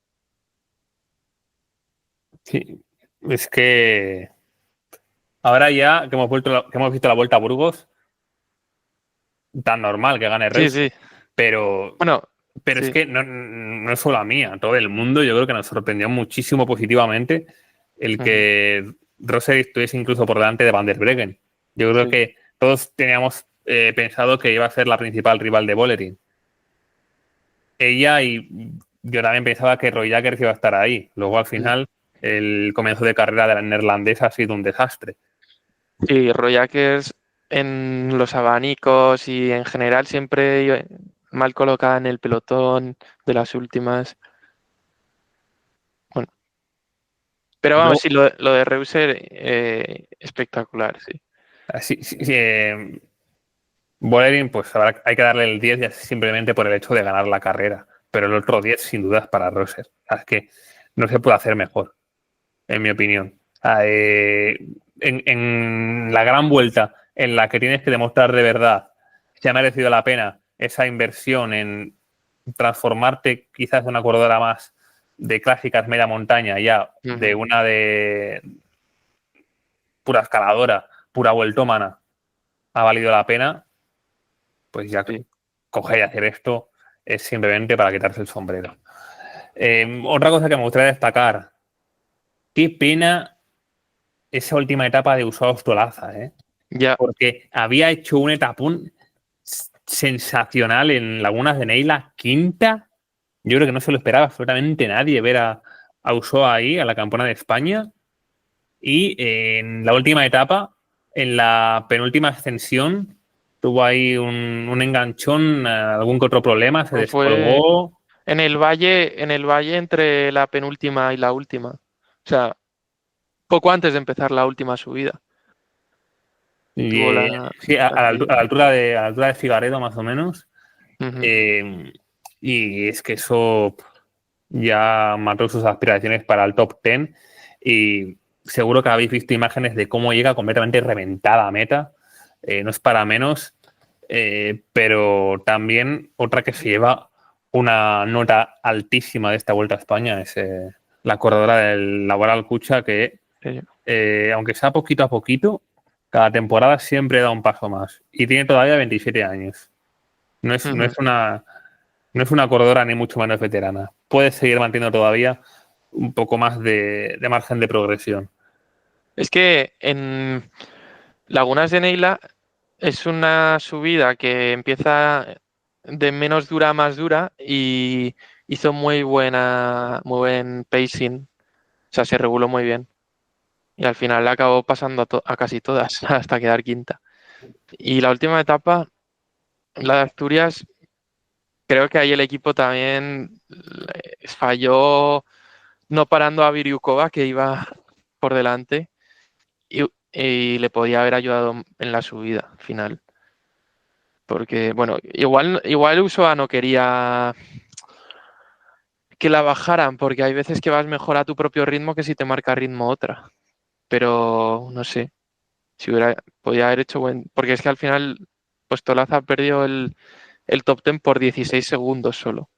Sí, es que ahora ya que hemos que hemos visto la Vuelta a Burgos, tan normal que gane Sí, Reus, sí. pero, Bueno, pero es sí. que no es solo a mí, a todo el mundo yo creo que nos sorprendió muchísimo positivamente el Ujú, que Rosser estuviese incluso por delante de Van der Breggen. Yo creo sí. que todos teníamos pensado que iba a ser la principal rival de Bolerín. Ella y yo también pensaba que Roy Jackers iba a estar ahí. Luego al Sí, final el comienzo de carrera de la neerlandesa ha sido un desastre. sí, Royackers en los abanicos y en general siempre mal colocada en el pelotón de las últimas. Bueno, pero vamos, Luego, sí, lo de Reuser, espectacular, sí. sí, Bolerín, pues hay que darle el 10 ya simplemente por el hecho de ganar la carrera. Pero el otro 10 sin duda es para Rosser. Es que no se puede hacer mejor, en mi opinión. En la gran vuelta en la que tienes que demostrar de verdad si ha merecido la pena esa inversión en transformarte quizás de una corredora más de clásicas media montaña ya de Ujú, una de pura escaladora, pura vueltómana, ha valido la pena, pues ya sí, coger y hacer esto es simplemente para quitarse el sombrero. Otra cosa que me gustaría destacar, qué pena esa última etapa de Usain Ostolaza, ya. porque había hecho un etapón sensacional en Lagunas de Neila, quinta. Yo creo que no se lo esperaba absolutamente nadie ver a Usoa ahí, a la campeona de España. Y en la última etapa, en la penúltima ascensión, tuvo ahí un enganchón, algún que otro problema, se Pues fue descolgó. en el valle entre la penúltima y la última. O sea, poco antes de empezar la última subida. Y, Tuvo sí, la caída. a la altura de Figaredo, más o menos. Ujú, Eh, y es que eso ya mató sus aspiraciones para el top 10 y seguro que habéis visto imágenes de cómo llega completamente reventada a meta. No es para menos, pero también otra que se lleva una nota altísima de esta Vuelta a España es la corredora del Laboral Cucha que, sí. aunque sea poquito a poquito, cada temporada siempre da un paso más y tiene todavía 27 años. No es, no Ujú. es una no es una corredora ni mucho menos veterana. Puede seguir manteniendo todavía un poco más de margen de progresión. Es que en Lagunas de Neila es una subida que empieza de menos dura a más dura y hizo muy buen pacing. O sea, se reguló muy bien. Y al final le acabó pasando a casi todas hasta quedar quinta. Y la última etapa, la de Asturias, creo que ahí el equipo también falló no parando a Viriukova, que iba por delante, y le podía haber ayudado en la subida final. Porque, bueno, igual Usoa no quería que la bajaran, porque hay veces que vas mejor a tu propio ritmo que si te marca ritmo otra. Pero no sé, si podía haber hecho buen. Porque es que al final, pues Tolaza perdió el top 10 por 16 segundos solo.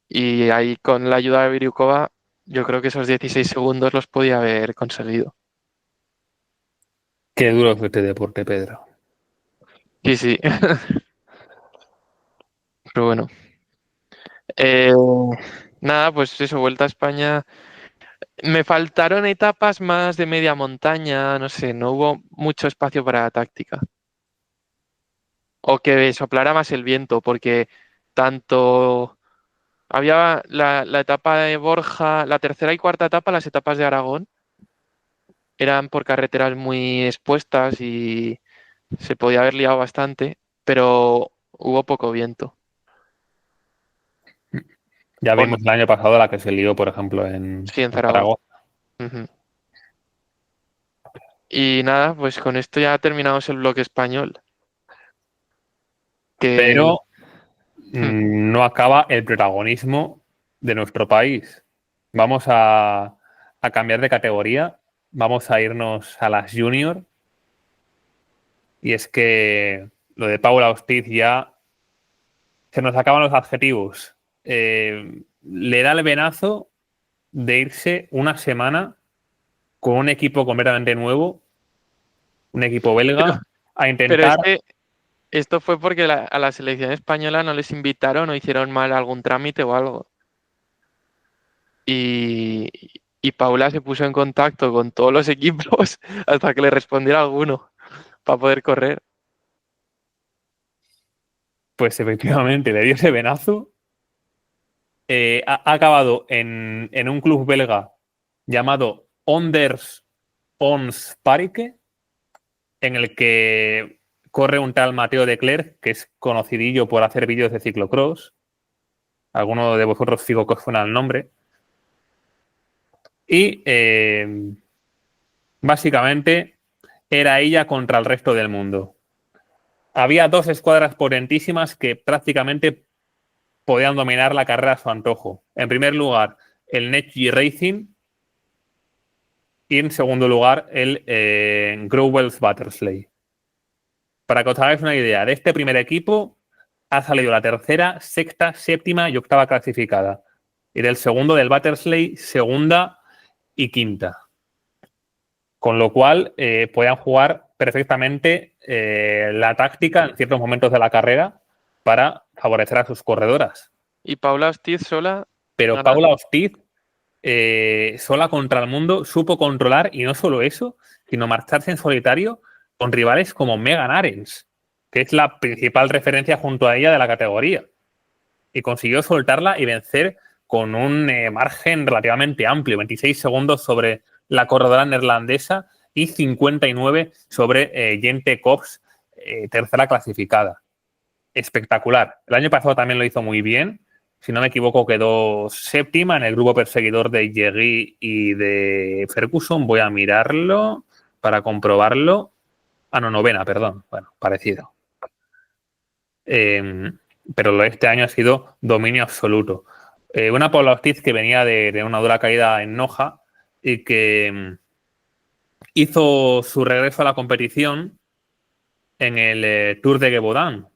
Y ahí con la ayuda de Viriukova, yo creo que esos 16 segundos los podía haber conseguido. Qué duro fue este deporte, Pedro. Sí, sí. Pero bueno. Eh, Nada, pues eso, Vuelta a España. Me faltaron etapas más de media montaña, no sé, no hubo mucho espacio para la táctica. O que soplara más el viento, porque tanto había la etapa de Borja, la tercera y cuarta etapa, las etapas de Aragón, eran por carreteras muy expuestas y se podía haber liado bastante, pero hubo poco viento. Ya O vimos el año pasado la que se lió, por ejemplo, sí, en en Zaragoza. Zaragoza. Ujú. Y nada, pues con esto ya terminamos el bloque español. Que Pero hmm, no acaba el protagonismo de nuestro país. Vamos a cambiar de categoría, vamos a irnos a las junior y es que lo de Paula Hostiz ya se nos acaban los adjetivos. Le da el venazo de irse una semana con un equipo completamente nuevo, un equipo pero, belga, a pero es intentar. que esto fue porque a la selección española no les invitaron o hicieron mal algún trámite o algo. Y, y Paula se puso en contacto con todos los equipos hasta que le respondiera alguno para poder correr. Pues efectivamente le dio ese venazo. Ha acabado en un club belga llamado Onders Ons Parike, en el que corre un tal Mateo de Klerk, que es conocidillo por hacer vídeos de ciclocross. Alguno de vosotros fijo que os suena el nombre. Y básicamente era ella contra el resto del mundo. Había dos escuadras potentísimas que prácticamente podían dominar la carrera a su antojo. En primer lugar, el Netgy Racing y en segundo lugar, el Growells Battersley. Para que os hagáis una idea, de este primer equipo ha salido la tercera, sexta, séptima y octava clasificada. Y del segundo, del Battersley, segunda y quinta. Con lo cual, podían jugar perfectamente la táctica en ciertos momentos de la carrera para favorecer a sus corredoras. Y Paula Hostiz sola Pero Paula ganando. Hostiz, sola contra el mundo, supo controlar, y no solo eso, sino marcharse en solitario con rivales como Megan Arens, que es la principal referencia junto a ella de la categoría. Y consiguió soltarla y vencer con un margen relativamente amplio, 26 segundos sobre la corredora neerlandesa y 59 sobre Jente Kops, tercera clasificada. Espectacular. El año pasado también lo hizo muy bien. Si no me equivoco, quedó séptima en el grupo perseguidor de Jerry y de Ferguson. Voy a mirarlo para comprobarlo. Ah, no, novena, perdón. Bueno, parecido. Pero lo de este año ha sido dominio absoluto. Una Paula Ortiz que venía de una dura caída en Noja y que hizo su regreso a la competición en el Tour de Gevaudan.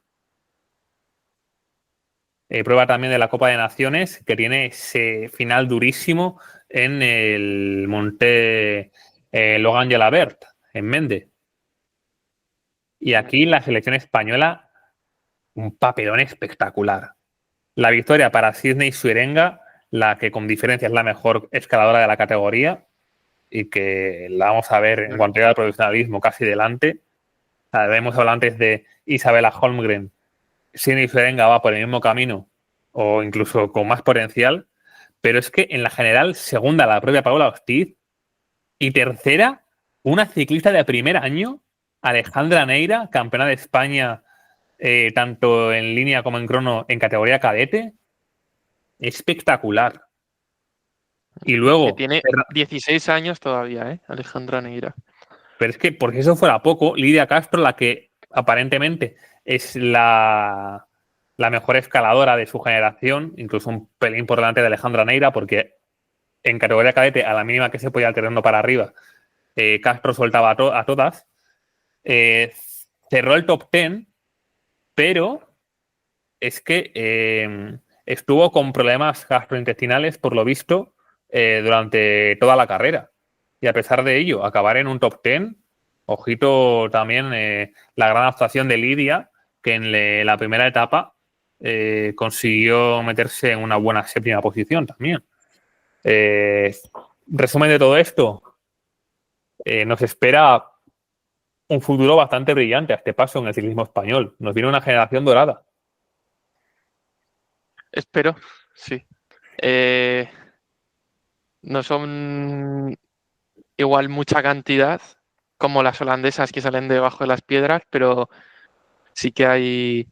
Prueba también de la Copa de Naciones, que tiene ese final durísimo en el Monte Logan Gelabert, en Mende. Y aquí la selección española, un papelón espectacular. La victoria para Sydney Swirenga, la que con diferencia es la mejor escaladora de la categoría y que la vamos a ver en cuanto a profesionalismo casi delante. Hemos hablado antes de Isabella Holmgren. Sydney Swirenga va por el mismo camino o incluso con más potencial, pero es que en la general, segunda la propia Paula Hostiz y tercera, una ciclista de primer año, Alejandra Neira, campeona de España tanto en línea como en crono en categoría cadete, espectacular. Y Que luego, tiene 16 años todavía, ¿eh? Alejandra Neira. pero es que por si eso fuera poco, Lidia Castro, la que aparentemente es la mejor escaladora de su generación, incluso un pelín por delante de Alejandra Neira, porque en categoría cadete, a la mínima que se podía el terreno para arriba, Castro soltaba a todas. Cerró el top 10, pero es que estuvo con problemas gastrointestinales, por lo visto, durante toda la carrera. Y a pesar de ello, acabar en un top 10, ojito también la gran actuación de Lidia, que en la primera etapa consiguió meterse en una buena séptima posición también. Resumen de todo esto, nos espera un futuro bastante brillante a este paso en el ciclismo español. Nos viene una generación dorada. Espero, sí. No son igual mucha cantidad como las holandesas que salen debajo de las piedras, pero sí que hay,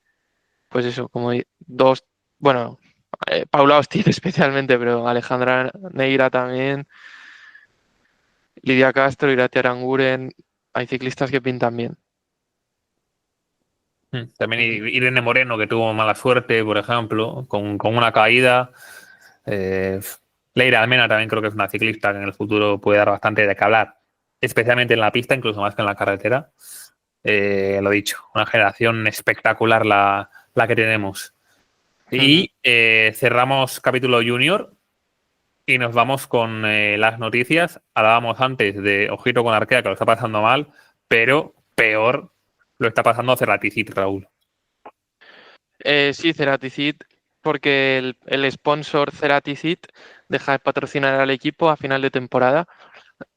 pues eso, como dos, bueno, Paula Hostiz especialmente, pero Alejandra Neira también, Lidia Castro, Irati Aranguren, hay ciclistas que pintan bien. También Irene Moreno, que tuvo mala suerte, por ejemplo, con una caída. Leira Almena también creo que es una ciclista que en el futuro puede dar bastante de qué hablar, especialmente en la pista, incluso más que en la carretera. Lo dicho, una generación espectacular la que tenemos. Y cerramos capítulo junior y nos vamos con las noticias. Hablábamos antes de Ojito con Arkea, que lo está pasando mal, pero peor lo está pasando Ceratisit, Raúl. Sí, Ceraticid, porque el sponsor Ceraticid deja de patrocinar al equipo a final de temporada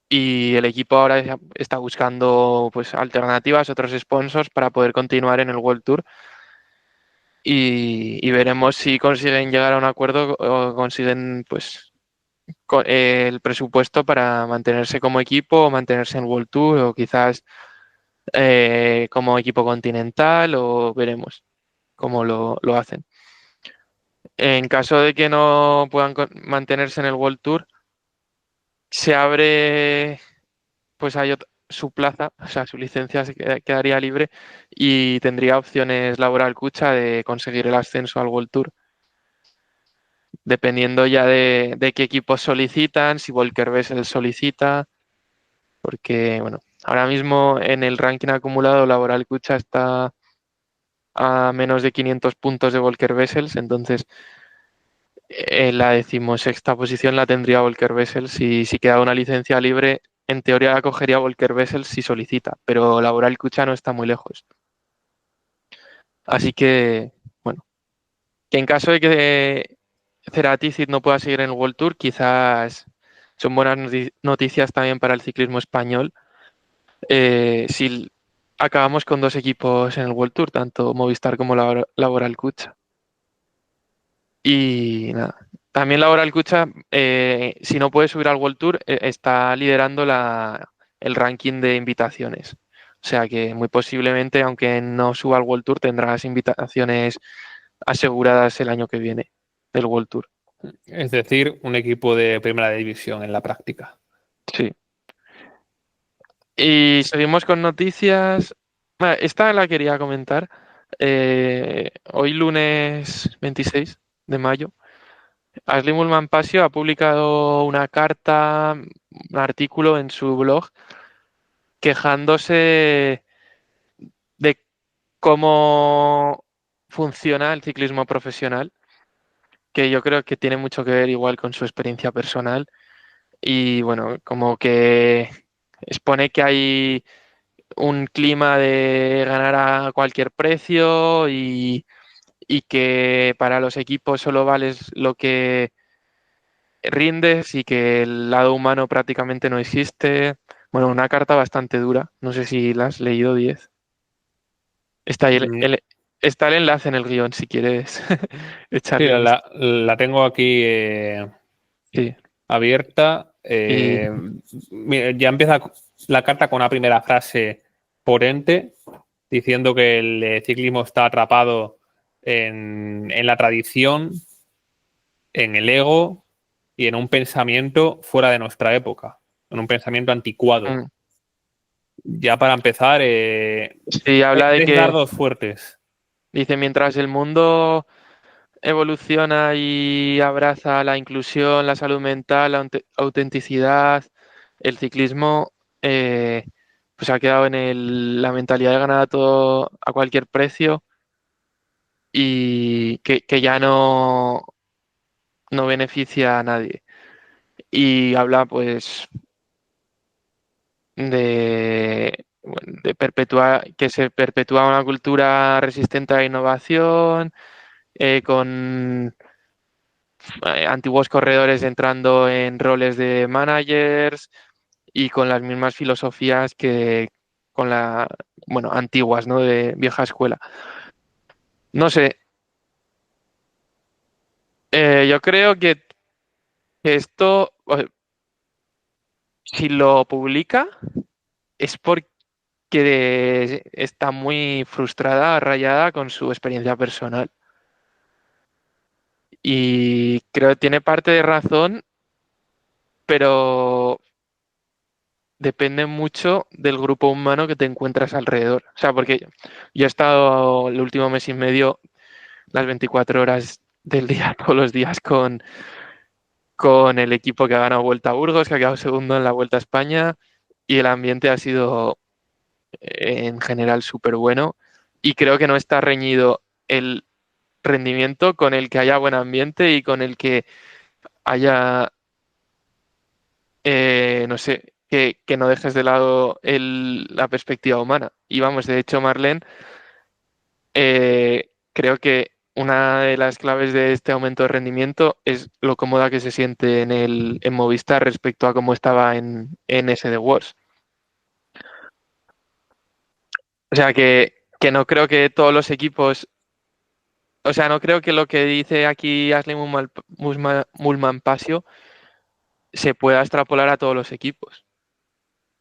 y el equipo ahora está buscando pues alternativas, otros sponsors para poder continuar en el World Tour y veremos si consiguen llegar a un acuerdo o consiguen pues el presupuesto para mantenerse como equipo o mantenerse en World Tour o quizás como equipo continental o veremos cómo lo hacen. En caso de que no puedan mantenerse en el World Tour, se abre, pues hay su plaza, o sea, su licencia quedaría libre y tendría opciones Laboral Cucha de conseguir el ascenso al World Tour. Dependiendo ya de qué equipos solicitan, si Volker Wessel solicita, porque, bueno, ahora mismo en el ranking acumulado Laboral Cucha está a menos de 500 puntos de Volker Wessels, entonces la decimosexta posición la tendría Volker Wessel. Si queda una licencia libre, en teoría la cogería Volker Wessel si solicita, pero Laboral Cucha no está muy lejos. Así que, bueno, que en caso de que Ceratizid no pueda seguir en el World Tour, quizás son buenas noticias también para el ciclismo español. Si acabamos con dos equipos en el World Tour, tanto Movistar como Laboral Cucha. Y nada, también Laboral Cucha, si no puede subir al World Tour, está liderando el ranking de invitaciones. O sea que muy posiblemente, aunque no suba al World Tour, tendrá las invitaciones aseguradas el año que viene del World Tour. Es decir, un equipo de primera división en la práctica. Sí. Y seguimos con noticias. Vale, esta la quería comentar. Hoy lunes 26 de mayo. Ashley Mulman Pasio ha publicado una carta, un artículo en su blog quejándose de cómo funciona el ciclismo profesional, que yo creo que tiene mucho que ver igual con su experiencia personal y bueno, como que expone que hay un clima de ganar a cualquier precio y que para los equipos solo vales lo que rindes y que el lado humano prácticamente no existe. Bueno, una carta bastante dura. No sé si la has leído, 10. Está ahí Mm, está el enlace en el guión si quieres Sí, echarle un vistazo. la tengo aquí Sí. abierta. Y Mira, ya empieza la carta con una primera frase potente, diciendo que el ciclismo está atrapado en la tradición, en el ego y en un pensamiento fuera de nuestra época, en un pensamiento anticuado. mm, Ya para empezar, sí, habla de tres que, dardos fuertes. dice, mientras el mundo evoluciona y abraza la inclusión, la salud mental, la autenticidad, el ciclismo pues ha quedado en la mentalidad de ganar a todo a cualquier precio y que ya no beneficia a nadie. Y habla pues de perpetuar, que se perpetúa una cultura resistente a la innovación con antiguos corredores entrando en roles de managers y con las mismas filosofías que con bueno, antiguas, ¿no? De vieja escuela. No sé, yo creo que esto, si lo publica, es porque está muy frustrada, rayada con su experiencia personal. Y creo que tiene parte de razón, pero depende mucho del grupo humano que te encuentras alrededor. O sea, porque yo he estado el último mes y medio, las 24 horas del día, todos los días, con el equipo que ha ganado Vuelta a Burgos, que ha quedado segundo en la Vuelta a España, y el ambiente ha sido en general súper bueno. Y creo que no está reñido el rendimiento con el que haya buen ambiente y con el que haya, no sé, que no dejes de lado la perspectiva humana. Y vamos, de hecho, Marlene, creo que una de las claves de este aumento de rendimiento es lo cómoda que se siente en Movistar respecto a cómo estaba en SD Wars. O sea que no creo que todos los equipos, o sea, no creo que lo que dice aquí Ashley Mulman Pasio se pueda extrapolar a todos los equipos.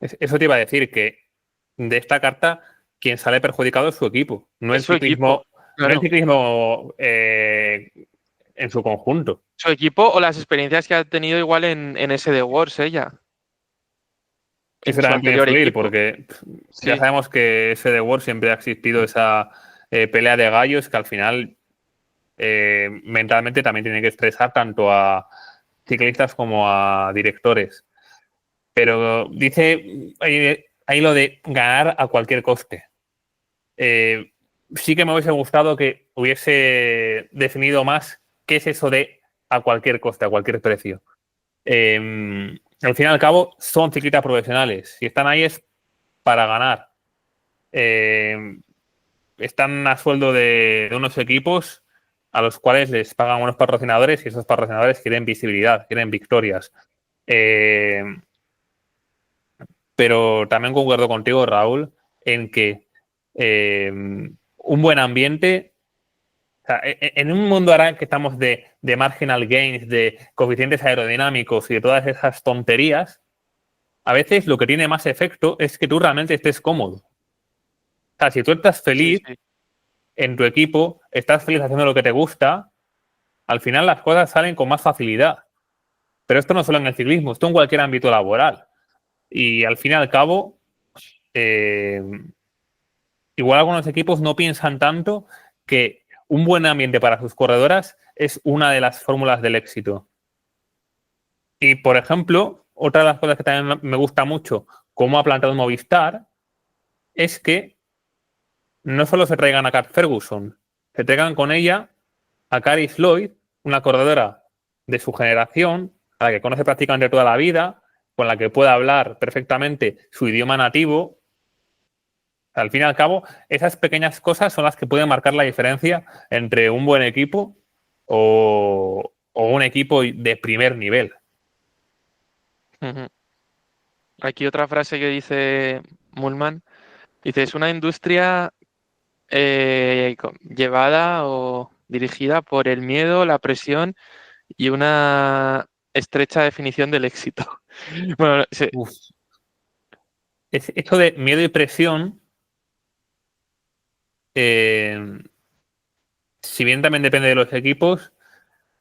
Eso te iba a decir, que de esta carta quien sale perjudicado es su equipo, no Es el su equipo, ciclismo, no el claro. ciclismo en su conjunto. Su equipo o las experiencias que ha tenido igual en SD Wars ella, Eso en su también puede anterior influir, equipo. porque ya Sí. sabemos que ese de World siempre ha existido esa pelea de gallos que al final mentalmente también tiene que estresar tanto a ciclistas como a directores. Pero dice ahí lo de ganar a cualquier coste. Sí que me hubiese gustado que hubiese definido más qué es eso de a cualquier coste, a cualquier precio. Al fin y al cabo, son ciclistas profesionales. Si están ahí es para ganar. Están a sueldo de unos equipos a los cuales les pagan unos patrocinadores y esos patrocinadores quieren visibilidad, quieren victorias. Eh, pero también concuerdo contigo, Raúl, en que un buen ambiente, o sea, en un mundo ahora que estamos de marginal gains, de coeficientes aerodinámicos y de todas esas tonterías, a veces lo que tiene más efecto es que tú realmente estés cómodo. O sea, si tú estás Sí, feliz sí. en tu equipo, estás feliz haciendo lo que te gusta, al final las cosas salen con más facilidad. Pero esto no solo en el ciclismo, esto en cualquier ámbito laboral. Y al fin y al cabo, eh, igual algunos equipos no piensan tanto que un buen ambiente para sus corredoras es una de las fórmulas del éxito. Y, por ejemplo, otra de las cosas que también me gusta mucho, cómo ha planteado Movistar, es que no solo se traigan a Cat Ferguson, se traigan con ella a Caris Lloyd, una corredora de su generación, a la que conoce prácticamente toda la vida, con la que puede hablar perfectamente su idioma nativo. Al fin y al cabo, esas pequeñas cosas son las que pueden marcar la diferencia entre un buen equipo o un equipo de primer nivel. Ujú. Aquí otra frase que dice Mullman. Dice, es una industria llevada o dirigida por el miedo, la presión y una estrecha definición del éxito. Bueno, sí, Uf. Esto de miedo y presión, eh, si bien también depende de los equipos,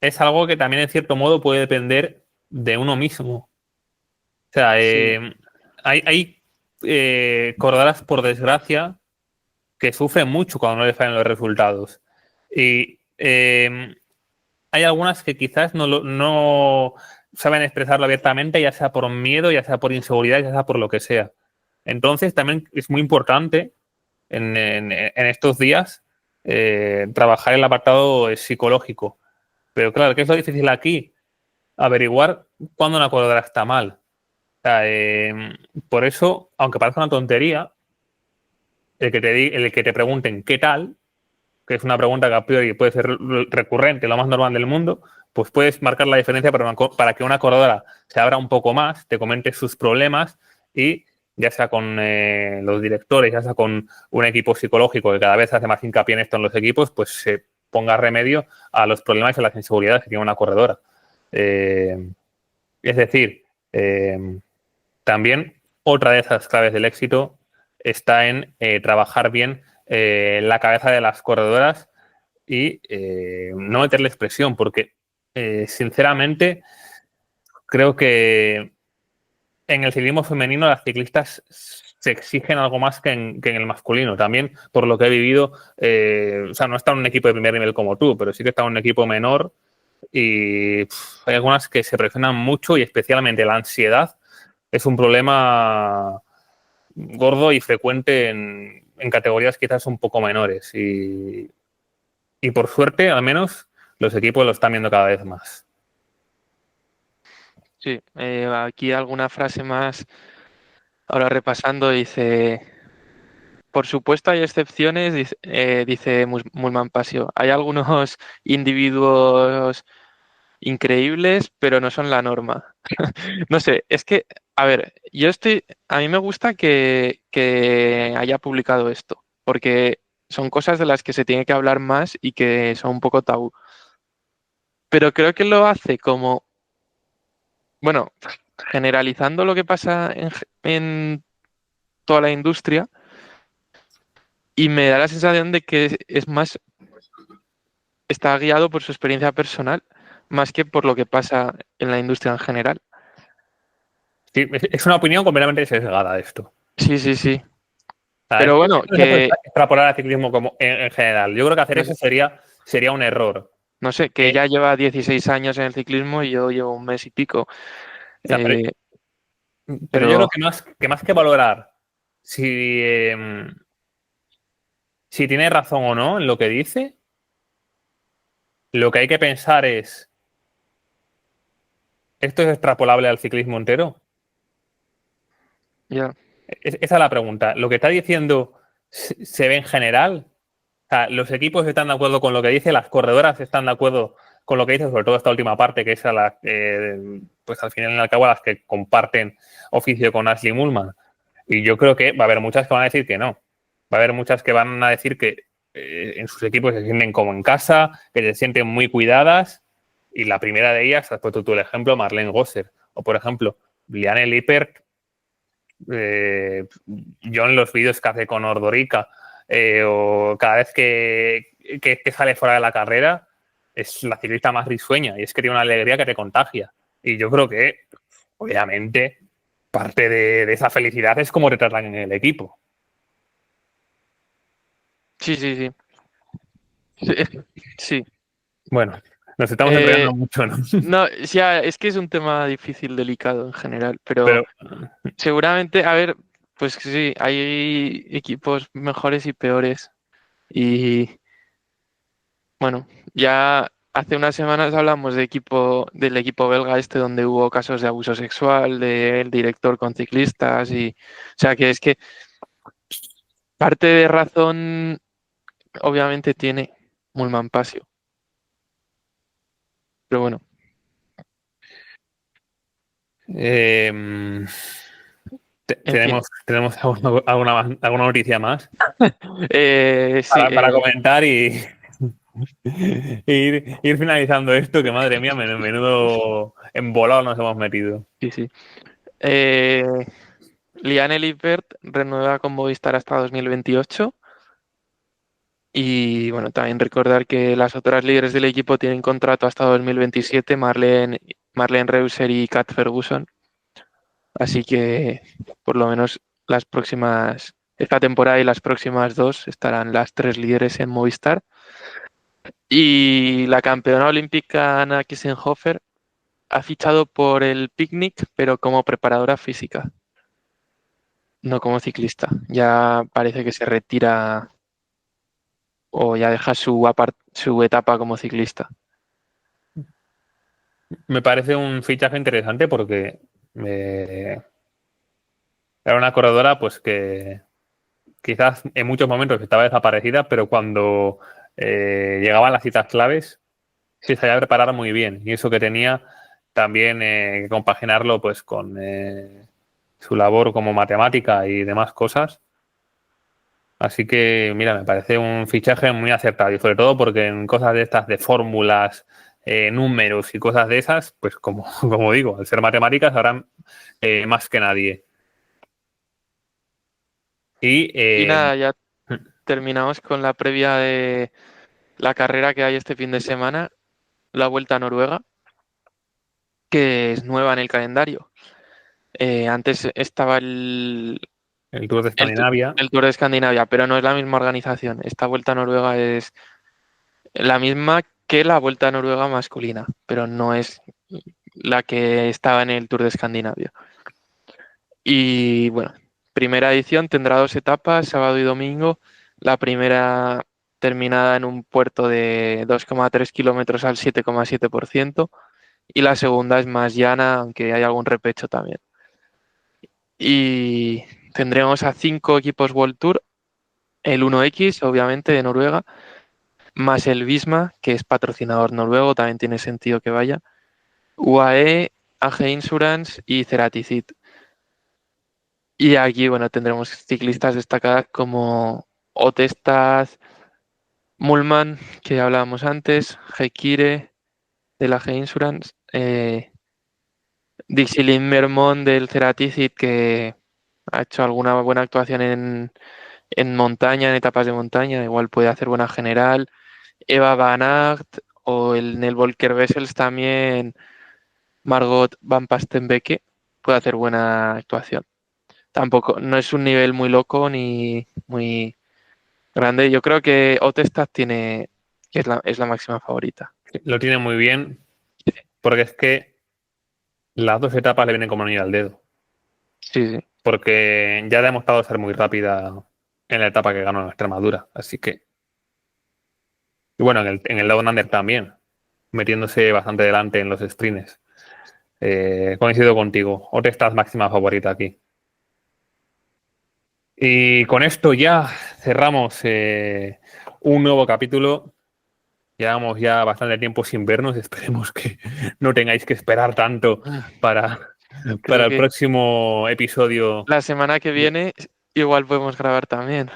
es algo que también en cierto modo puede depender de uno mismo. O sea, sí, hay corredoras, por desgracia, que sufren mucho cuando no les fallan los resultados. Y hay algunas que quizás no saben expresarlo abiertamente, ya sea por miedo, ya sea por inseguridad, ya sea por lo que sea. Entonces, también es muy importante en estos días trabajar el apartado psicológico. Pero claro, ¿qué es lo difícil aquí? Averiguar cuándo una corredora está mal. O sea, por eso, aunque parezca una tontería, el que te pregunten qué tal, que es una pregunta que a priori puede ser recurrente, lo más normal del mundo, pues puedes marcar la diferencia para que una corredora se abra un poco más, te comente sus problemas y ya sea con los directores, ya sea con un equipo psicológico que cada vez hace más hincapié en esto en los equipos, pues se ponga remedio a los problemas y a las inseguridades que tiene una corredora. Es decir, también otra de esas claves del éxito está en trabajar bien la cabeza de las corredoras y no meterles presión, porque sinceramente creo que en el ciclismo femenino las ciclistas se exigen algo más que en el masculino. También, por lo que he vivido, o sea, no está en un equipo de primer nivel como tú, pero sí que está en un equipo menor y hay algunas que se presionan mucho y especialmente la ansiedad es un problema gordo y frecuente en categorías quizás un poco menores. Y por suerte, al menos, los equipos lo están viendo cada vez más. Sí, aquí alguna frase más, ahora repasando, dice, por supuesto hay excepciones, dice Mulman Pasio. Hay algunos individuos increíbles, pero no son la norma. No sé, es que, a ver, a mí me gusta que haya publicado esto, porque son cosas de las que se tiene que hablar más y que son un poco tabú. Pero creo que lo hace como, bueno, generalizando lo que pasa en toda la industria y me da la sensación de que es más, está guiado por su experiencia personal más que por lo que pasa en la industria en general. Sí, es una opinión completamente sesgada esto. Sí, sí, sí. O sea, Pero bueno, esto no se puede extrapolar al ciclismo como en general. Yo creo que hacer no sé, eso sería un error. no sé, que ella lleva 16 años en el ciclismo y yo llevo un mes y pico. O sea, Eh, pero yo creo pero que más que valorar si, si tiene razón o no en lo que dice, lo que hay que pensar es, ¿esto es extrapolable al ciclismo entero? ya, Esa es la pregunta. ¿Lo que está diciendo se ve en general? O sea, los equipos están de acuerdo con lo que dice, las corredoras están de acuerdo con lo que dice, sobre todo esta última parte, que es a la pues al final y al cabo a las que comparten oficio con Ashley Mullman. Y yo creo que va a haber muchas que van a decir que no. Va a haber muchas que van a decir que en sus equipos se sienten como en casa, que se sienten muy cuidadas. Y la primera de ellas, has puesto tú el ejemplo, Marlene Gosser. O por ejemplo, Liane Lippert, yo en los vídeos que hace con Ordorica, o cada vez que sale fuera de la carrera, es la ciclista más risueña y es que tiene una alegría que te contagia. Y yo creo que, obviamente, parte de esa felicidad es como te tratan en el equipo. sí, sí, sí. Sí. Sí. Bueno, nos estamos Eh, enredando mucho, ¿no? no, ya, es que es un tema difícil, delicado en general, pero Pero seguramente, a ver, pues sí, hay equipos mejores y peores. Y bueno, ya hace unas semanas hablamos del equipo belga este donde hubo casos de abuso sexual del director con ciclistas y, o sea, que es que parte de razón obviamente tiene Mulman Pasio, pero bueno, eh, en fin. tenemos alguna noticia más Sí, para comentar y ir finalizando esto, que madre mía, menudo embolado nos hemos metido. sí, sí. Eh, Liane Lippert renueva con Movistar hasta 2028. Y bueno, también recordar que las otras líderes del equipo tienen contrato hasta 2027, Marlene Reusser y Kat Ferguson. Así que por lo menos esta temporada y las próximas dos estarán las tres líderes en Movistar. Y la campeona olímpica Anna Kissenhofer ha fichado por el Picnic, pero como preparadora física, no como ciclista. Ya parece que se retira o ya deja su etapa como ciclista. Me parece un fichaje interesante porque era una corredora pues que quizás en muchos momentos estaba desaparecida, pero cuando llegaban las citas claves, se sabía preparar muy bien. Y eso que tenía también que compaginarlo pues con su labor como matemática y demás cosas. Así que, mira, me parece un fichaje muy acertado y sobre todo porque en cosas de estas de fórmulas, números y cosas de esas, pues como digo, al ser matemáticas sabrán más que nadie. Y Y nada, ya terminamos con la previa de la carrera que hay este fin de semana, la Vuelta a Noruega, que es nueva en el calendario. Antes estaba el Tour de el, tu- Escandinavia. el Tour de Escandinavia, pero no es la misma organización. Esta Vuelta a Noruega es la misma que la Vuelta a Noruega masculina, pero no es la que estaba en el Tour de Escandinavia. Y bueno, primera edición tendrá 2 etapas, sábado y domingo. La primera terminada en un puerto de 2,3 kilómetros al 7,7%, y la segunda es más llana, aunque hay algún repecho también. Y tendremos a 5 equipos World Tour, el 1X, obviamente, de Noruega, más el Visma, que es patrocinador noruego, también tiene sentido que vaya, UAE, AG Insurance y Ceratizid. Y aquí, bueno, tendremos ciclistas destacadas como Otestad, Mulman, que ya hablábamos antes, Hekire de la G Insurance, Dixie Vermont del Ceratizid, que ha hecho alguna buena actuación en montaña, en etapas de montaña, igual puede hacer buena general, Eva Van Aert o el Nel Volker Wessels también, Margot Van Pastenbeke, puede hacer buena actuación. Tampoco, no es un nivel muy loco ni muy grande. Yo creo que Otestad es la máxima favorita. Lo tiene muy bien, porque es que las dos etapas le vienen como anillo al dedo. Sí, sí. Porque ya ha demostrado ser muy rápida en la etapa que ganó en Extremadura. Así que. Y bueno, en el Down Under también, metiéndose bastante delante en los sprints. Coincido contigo. Otestad máxima favorita aquí. Y con esto ya cerramos un nuevo capítulo. Llevamos ya bastante tiempo sin vernos. Esperemos que no tengáis que esperar tanto para, Creo para el que próximo episodio. la semana que viene igual podemos grabar también.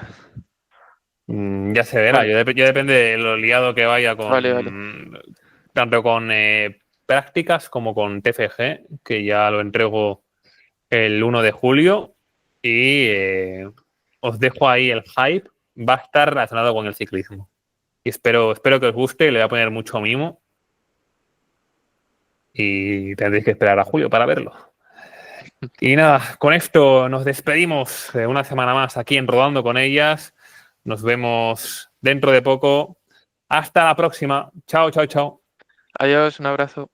Ya se verá. Vale, Yo depende de lo liado que vaya vale, vale. con tanto con prácticas como con TFG, que ya lo entrego el 1 de julio. Y os dejo ahí el hype. Va a estar relacionado con el ciclismo. Y espero que os guste, le voy a poner mucho mimo. Y tendréis que esperar a julio para verlo. Y nada, con esto nos despedimos una semana más aquí en Rodando con Ellas. Nos vemos dentro de poco. Hasta la próxima. Chao, chao, chao. Adiós, un abrazo.